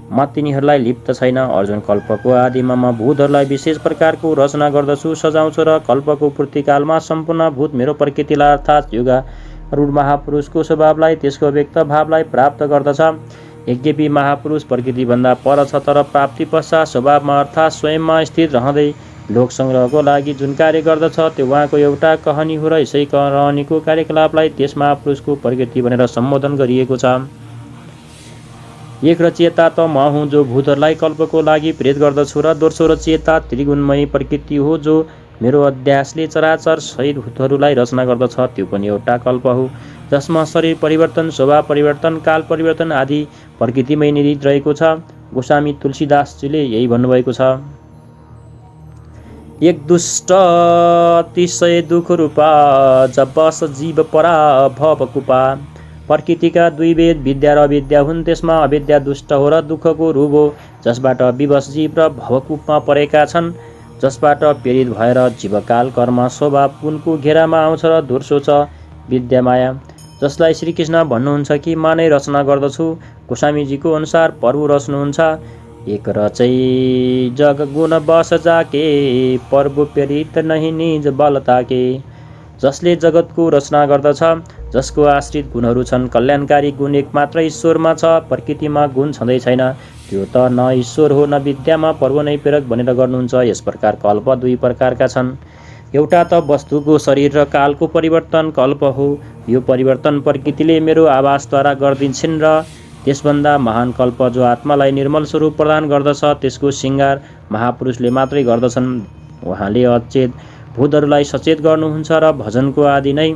म तिनीहरूलाई लिप्त छैन। अर्जुन, कल्पको आदिमा म भूतहरूलाई विशेष प्रकारको रचना गर्दछु, सजाउँछु र कल्पको पूर्तिकालमा सम्पूर्ण भूत मेरो प्रकृतिलाई अर्थात् योगारूढ महापुरुषको स्वभावलाई, त्यसको व्यक्त भावलाई प्राप्त गर्दछ। यद्यपि महापुरुष प्रकृतिभन्दा पर छ, तर प्राप्ति पश्चात स्वभावमा अर्थात् स्वयंमा स्थित रहँदै लोक सङ्ग्रहको लागि जुन कार्य गर्दछ त्यो उहाँको एउटा कहनी हो र यसै कहनीको कार्यकलापलाई त्यस महापुरुषको प्रकृति भनेर सम्बोधन गरिएको छ। एक रचयिता त म हुँ जो भूतहरूलाई कल्पको लागि प्रेरित गर्दछु, र दोस्रो रचयिता त्रिगुणमयी प्रकृति हो जो मेरो अध्यासले चराचर सहित भूतहरूलाई रचना गर्दछ। त्यो पनि एउटा कल्प हो, जसमा शरीर परिवर्तन, स्वभाव परिवर्तन, काल परिवर्तन आदि प्रकृतिमै निहित रहेको छ। गोस्वामी तुलसीदासजीले यही भन्नुभएको छ। एक दुष्ट अतिशय दुःख रूपा, जब बस जीव परा भव कुपा। प्रकृतिका दुई भेद विद्या र अविद्या हुन्। त्यसमा अविद्या दुष्ट हो र दुःखको रूप हो, जसबाट विवश जीव र भवकूपमा परेका छन्, जसबाट प्रेरित भएर जीवकाल कर्म स्वभाव उनको घेरामा आउँछ। र दोस्रो छ विद्या माया, जसलाई श्रीकृष्ण भन्नुहुन्छ कि म नै रचना गर्दछु। गोस्वामीजीको अनुसार प्रभु रच्नुहुन्छ। एक रचै जग गुण बस जाके, प्रभु प्रेरित नहीं निज बल ताके। जसले जगतको रचना गर्दछ, जसको आश्रित गुणहरू छन्, कल्याणकारी गुण एक मात्र ईश्वरमा छ, प्रकृतिमा गुण छँदै छैन। त्यो त न ईश्वर हो न विद्यामा प्रभु नै प्रेरक भनेर गर्नुहुन्छ। यस प्रकार कल्प दुई प्रकारका छन्। एउटा त वस्तुको शरीर र कालको परिवर्तन कल्प हो। यो परिवर्तन प्रकृतिले मेरो आवासद्वारा गरिदिन्छन्। र त्यसभन्दा महान कल्प जो आत्मालाई निर्मल स्वरूप प्रदान गर्दछ, त्यसको सिँगार महापुरुषले मात्रै गर्दछन्। उहाँले अचेत भूतहरूलाई सचेत गर्नुहुन्छ र भजनको आदि नै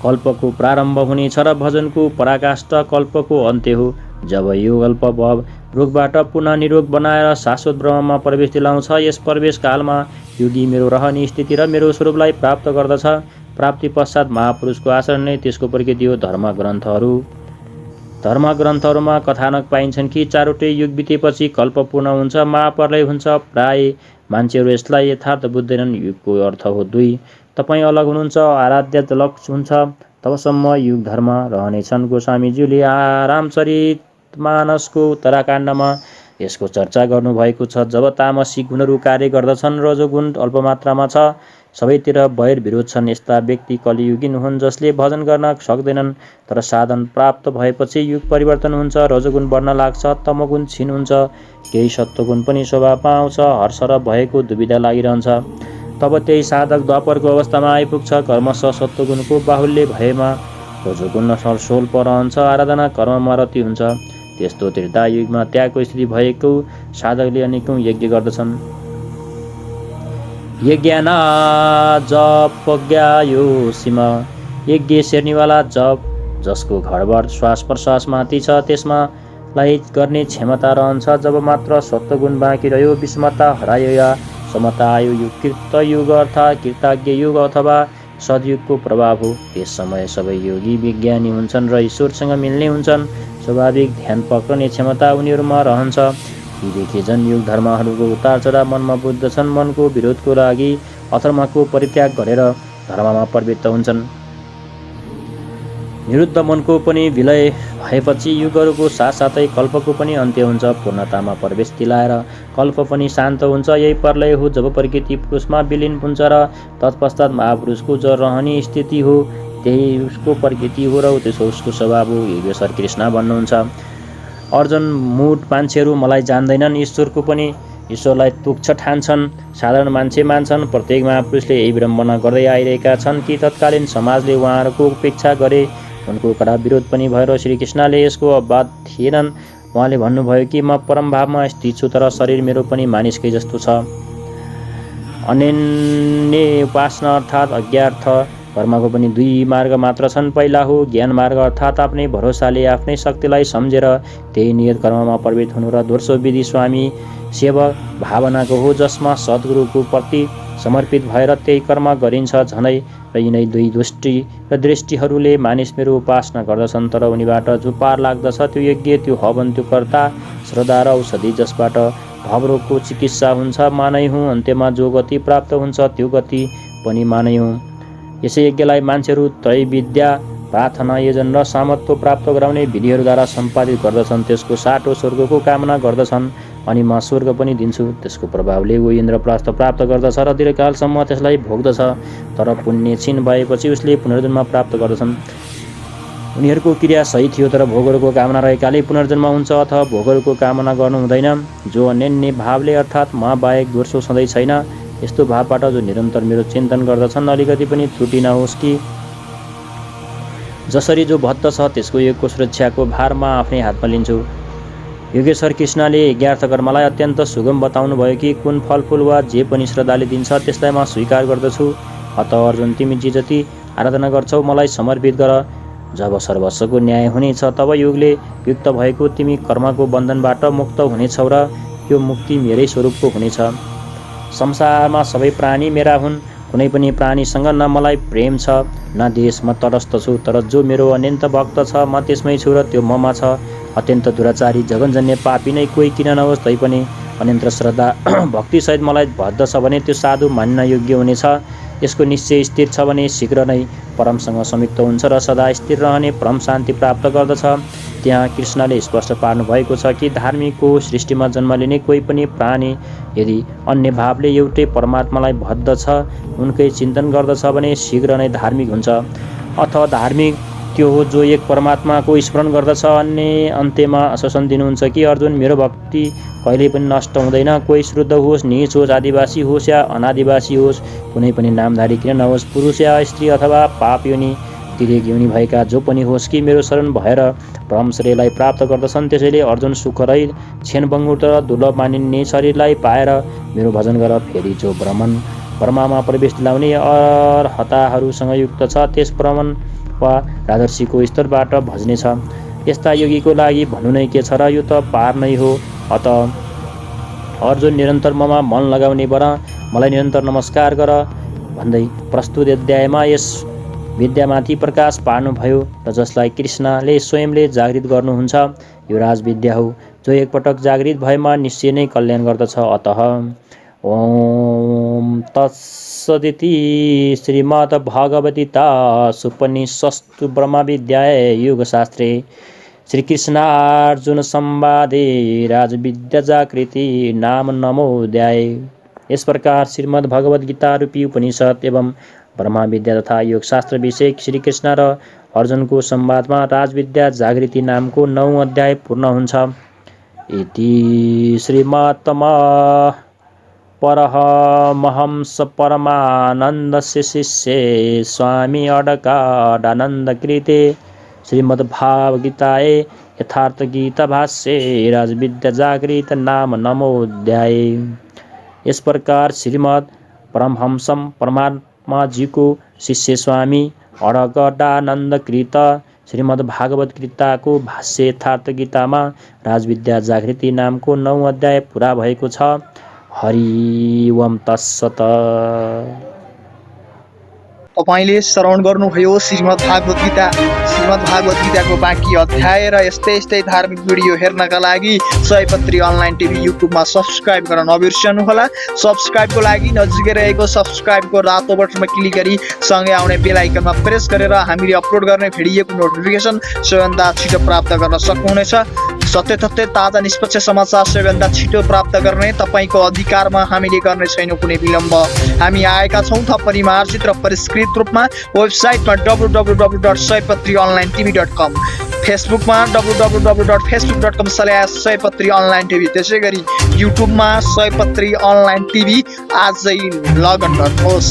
कल्पको प्रारम्भ हुनेछ र भजनको पराकाष्ठा कल्पको अन्त्य हो। जब योग अल्प रोगबाट पुनः निरोग बनाएर शाश्वत ब्रह्ममा प्रवेश दिलाउँछ। यस प्रवेश कालमा योगी मेरो रहने स्थिति र मेरो स्वरूपलाई प्राप्त गर्दछ। प्राप्ति पश्चात महापुरुषको आचरण नै त्यसको प्रकृति हो। धर्मग्रन्थहरूमा कथानक पाइन्छन् कि चारवटै युग बितेपछि कल्प पूर्ण हुन्छ, महाप्रलय हुन्छ। प्राय मान्छेहरू यसलाई यथार्थ बुझ्दैनन्। युगको अर्थ हो 2। तपाईँ अलग हुनुहुन्छ, आराध्य अलग हुन्छ, तबसम्म युग धर्म रहनेछन्। गोस्वामीज्यूले रामचरितमानसको उत्तराकाण्डमा यसको चर्चा गर्नुभएको छ। जब तामसिक गुणहरू कार्य गर्दछन्, रजोगुण अल्पमात्रामा छ, सबैतिर वैर विरोध छन्। यस्ता व्यक्ति कलियुगीन हुन् जसले भजन गर्न सक्दैनन्। तर साधन प्राप्त भएपछि युग परिवर्तन हुन्छ, रजोगुण बढ्न लाग्छ, तमोगुण क्षीण हुन्छ, केही सत्वगुण पनि स्वभावमा आउँछ, हर्ष र भयको दुविधा लागिरहन्छ। तब त्यही साधक द्वापरको अवस्थामा आइपुग्छ। कर्मश सत्वगुणको बाहुल्य भएमा रजोगुण स्वल्प रहन्छ, आराधना कर्ममा रति हुन्छ। त्यस्तो त्रेतायुगमा त्यागको स्थिति भएको साधकले अनेकौं यज्ञ गर्दछन्। यज्ञाना जपज्ञायो सीम, यज्ञ शेर्नीवाला जप जसको घरबाट श्वास प्रश्वास माथि छ त्यसमालाई गर्ने क्षमता रहन्छ। जब मात्र सत्वगुण बाँकी रह्यो, विषमता हरायो या समता आयो, यो कृतयुग अर्थात् कृतज्ञ युग अथवा सदयुगको प्रभाव हो। त्यस समय सबै योगी विज्ञानी हुन्छन् र ईश्वरसँग मिल्ने हुन्छन्। स्वाभाविक ध्यान पक्रने क्षमता उनीहरूमा रहन्छ। यी देखेछन् युग धर्महरूको उतार चढाव मनमा बुझ्दछन्। मनको विरोधको लागि अधर्मको परित्याग गरेर धर्ममा प्रवृत्त हुन्छन्। निरुद्ध मनको पनि विलय भएपछि युगहरूको साथसाथै कल्पको पनि अन्त्य हुन्छ। पूर्णतामा प्रवेश दिलाएर कल्प पनि शान्त हुन्छ। यही प्रलय हो जब प्रकृति पुरुषमा विलिन हुन्छ र तत्पश्चात महापुरुषको जो रहने स्थिति हो त्यही उसको प्रकृति हो र त्यसो उसको स्वभाव हो। योगेश्वर कृष्ण भन्नुहुन्छ, अर्जुन मूढ मान्छेहरू मलाई जान्दैनन्, ईश्वरलाई तुच्छ ठान्छन्, साधारण मान्छे मान्छन्। प्रत्येक महापुरुषले यही विडम्बना गर्दै आइरहेका छन् कि तत्कालीन समाजले उहाँहरूको उपेक्षा गरे। उनको कडा विरोध पनि भयो र श्रीकृष्णले यसको अपवाद थिएनन्। उहाँले भन्नुभयो कि म परम भावमा स्थित छु, तर शरीर मेरो पनि मानिसकै जस्तो छ। अनन्य उपासना अर्थात् अज्ञार्थ कर्मको पनि 2 मार्ग मात्र छन्। पहिला हो ज्ञान मार्ग अर्थात् आफ्नै भरोसाले आफ्नै शक्तिलाई सम्झेर त्यही नियत कर्ममा प्रवृत्त हुनु, र दोस्रो विधि स्वामी सेवक भावनाको हो जसमा सद्गुरुको प्रति समर्पित भएर त्यही कर्म गरिन्छ। झनै र यिनै 2 दृष्टिहरूले मानिस मेरो उपासना गर्दछन्, तर उनीबाट जो पार लाग्दछ त्यो यज्ञ, त्यो हवन, त्यो कर्ता, श्रद्धा र औषधि जसबाट भवरोगको चिकित्सा हुन्छ मानै हुँ। अन्त्यमा जो गति प्राप्त हुन्छ त्यो गति पनि मानै हुँ। यसै यज्ञलाई मान्छेहरू त्रैविद्या, प्रार्थना, यजन र सामर्थ्य प्राप्त गराउने विधिहरूद्वारा सम्पादित गर्दछन्। त्यसको साटो स्वर्गको कामना गर्दछन् अनि म स्वर्ग पनि दिन्छु। त्यसको प्रभावले ऊ इन्द्रप्रस्थ प्राप्त गर्दछ र दीर्घकालसम्म त्यसलाई भोग्दछ। तर पुण्य क्षीण भएपछि उसले पुनर्जन्म प्राप्त गर्दछन्। उनीहरूको क्रिया सही थियो तर भोगहरूको कामना रहेकाले पुनर्जन्म हुन्छ अथवा भोगहरूको कामना गर्नु हुँदैन। जो अन्य भावले अर्थात् म बाहेक दोस्रो सधैँ छैन यस्तो भावबाट जो निरन्तर मेरो चिन्तन गर्दछन्, अलिकति पनि त्रुटि नहोस् कि जसरी जो भक्त छ त्यसको योगको सुरक्षाको भार म आफ्नै हातमा लिन्छु। योगेश्वर कृष्णले यज्ञार्थ कर्मलाई अत्यन्त सुगम बताउनु भयो कि कुन फलफुल वा जे पनि श्रद्धाले दिन्छ त्यसलाई म स्वीकार गर्दछु। अत अर्जुन, तिमी जे जति आराधना गर्छौ मलाई समर्पित गर। जब सर्वस्वको न्याय हुनेछ तब योगले युक्त भएको तिमी कर्मको बन्धनबाट मुक्त हुनेछौ र यो मुक्ति मेरै स्वरूपको हुनेछ। संसारमा सबै प्राणी मेरा हुन्। कुनै पनि प्राणीसँग न मलाई प्रेम छ न देश, म तटस्थ छु। तर जो मेरो अनन्त भक्त छ म त्यसमै छु र त्यो ममा छ। अत्यन्त दुराचारी जगनजन्य पापी नै कोही किन नहोस् तैपनि अनन्त श्रद्धा भक्तिसहित मलाई भद्दछ भने त्यो साधु मान्न योग्य हुनेछ। यसको निश्चय स्थिर छ भने शीघ्र नै परमसँग संयुक्त हुन्छ र सदा स्थिर रहने परम शान्ति प्राप्त गर्दछ। त्यहाँ कृष्णले स्पष्ट पार्नु भएको छ कि धार्मिक हो। सृष्टिमा जन्म लिने कोही पनि प्राणी यदि अन्य भावले एउटै परमात्मालाई भद्दछ, उनकै चिन्तन गर्दछ भने शीघ्र नै धार्मिक हुन्छ। अथवा धार्मिक त्यो हो जो एक परमात्माको स्मरण गर्दछ। अन्य अन्त्यमा आश्वासन दिनुहुन्छ कि अर्जुन, मेरो भक्ति कहिल्यै पनि नष्ट हुँदैन। कोही शुद्ध होस्, नीच होस्, आदिवासी होस् या अनादिवासी होस्, कुनै पनि नामधारी किन नहोस्, पुरुष या स्त्री अथवा पाप योनि तिर्यक योनि भएका जो पनि होस् कि मेरो शरण भएर परम श्रेयलाई प्राप्त गर्दछन्। त्यसैले अर्जुन, सुख रहित क्षणभङ्गुर र दुर्लभ मानिने शरीरलाई पाएर मेरो भजन गर। फेरि जो ब्रह्ममा प्रवेश दिलाउने अर्हताहरूसँग युक्त छ त्यस ब्राह्मण वा राजर्षिको स्तरबाट भज्नेछ। यस्ता योगीको लागि भन्नु नै के छ र, यो त पार नै हो। अत अर्जुन निरन्तर ममा मन लगाउने वर, मलाई निरन्तर नमस्कार गर भन्दै प्रस्तुत अध्यायमा यस विद्यामाथि प्रकाश पार्नुभयो र जसलाई कृष्णले स्वयंले जागृत गर्नुहुन्छ। यो राजविद्या हो जो एकपटक जागृत भएमा निश्चय नै कल्याण गर्दछ। अतः ओम तत्सदिति श्रीमद्भगवद्गीतासूपनिषत्सु ब्रह्मविद्यायां योगशास्त्रे श्रीकृष्णार्जुन संवादे राजविद्या जागृति नाम नमोऽध्याय। इस प्रकार श्रीमद् भगवद गीता रूपी उपनिषद एवं ब्रह्मा विद्या तथा योगशास्त्र विषय श्री कृष्ण र अर्जुनको संवादमा राजविद्या जागृति नामको 9औं अध्याय पूर्ण हुन्छ। इति श्रीमत्तमा परमहंस परमानन्दस्य शिष्ये स्वामी अडकाडानन्द कृते श्रीमद्भागवताये यथार्थ गीता भाष्ये राजविद्या जागृत नाम नमोऽध्याय। इस प्रकार श्रीमद् परमहंसम परमात्मा जी को शिष्य स्वामी अडगडानन्द कृत श्रीमद् भागवत गीता को भाष्य यथार्थ गीतामा राजविद्या जागृति नामको 9औं अध्याय पूरा भएको छ। हरि ओम तत्सत। तपाईले श्रवण गर्नुभयो श्रीमद् भागवत गीताको बाँकी अध्याय र यस्तै धार्मिक भिडियो हेर्नका लागि सयपत्री अनलाइन टिभी युट्युबमा सब्स्क्राइब गर्न नबिर्सनुहोला। सब्स्क्राइबको लागि नजिकै रहेको सब्स्क्राइबको रातो बटनमा क्लिक गरी सँगै आउने बेल आइकनमा प्रेस गरेर हामीले अपलोड गर्ने भिडियोको नोटिफिकेसन सबैभन्दा छिटो प्राप्त गर्न सक्नुहुनेछ। सत्य तथ्य ताजा निष्पक्ष समाचार सबैभन्दा छिटो प्राप्त गर्ने तपाईको अधिकारमा हामीले गर्ने छैनौं कुनै विलम्ब। हामी आएका छौं थप परिमार्जित र परिष्कृत रूपमा वेबसाइटमा www.saypatrionlinetv.com, फेसबुकमा www.facebook.com/saypatrionlinetv, त्यसैगरी युट्युबमा सयपत्री अनलाइन टिभी। आजै लगइन गर्नुहोस्।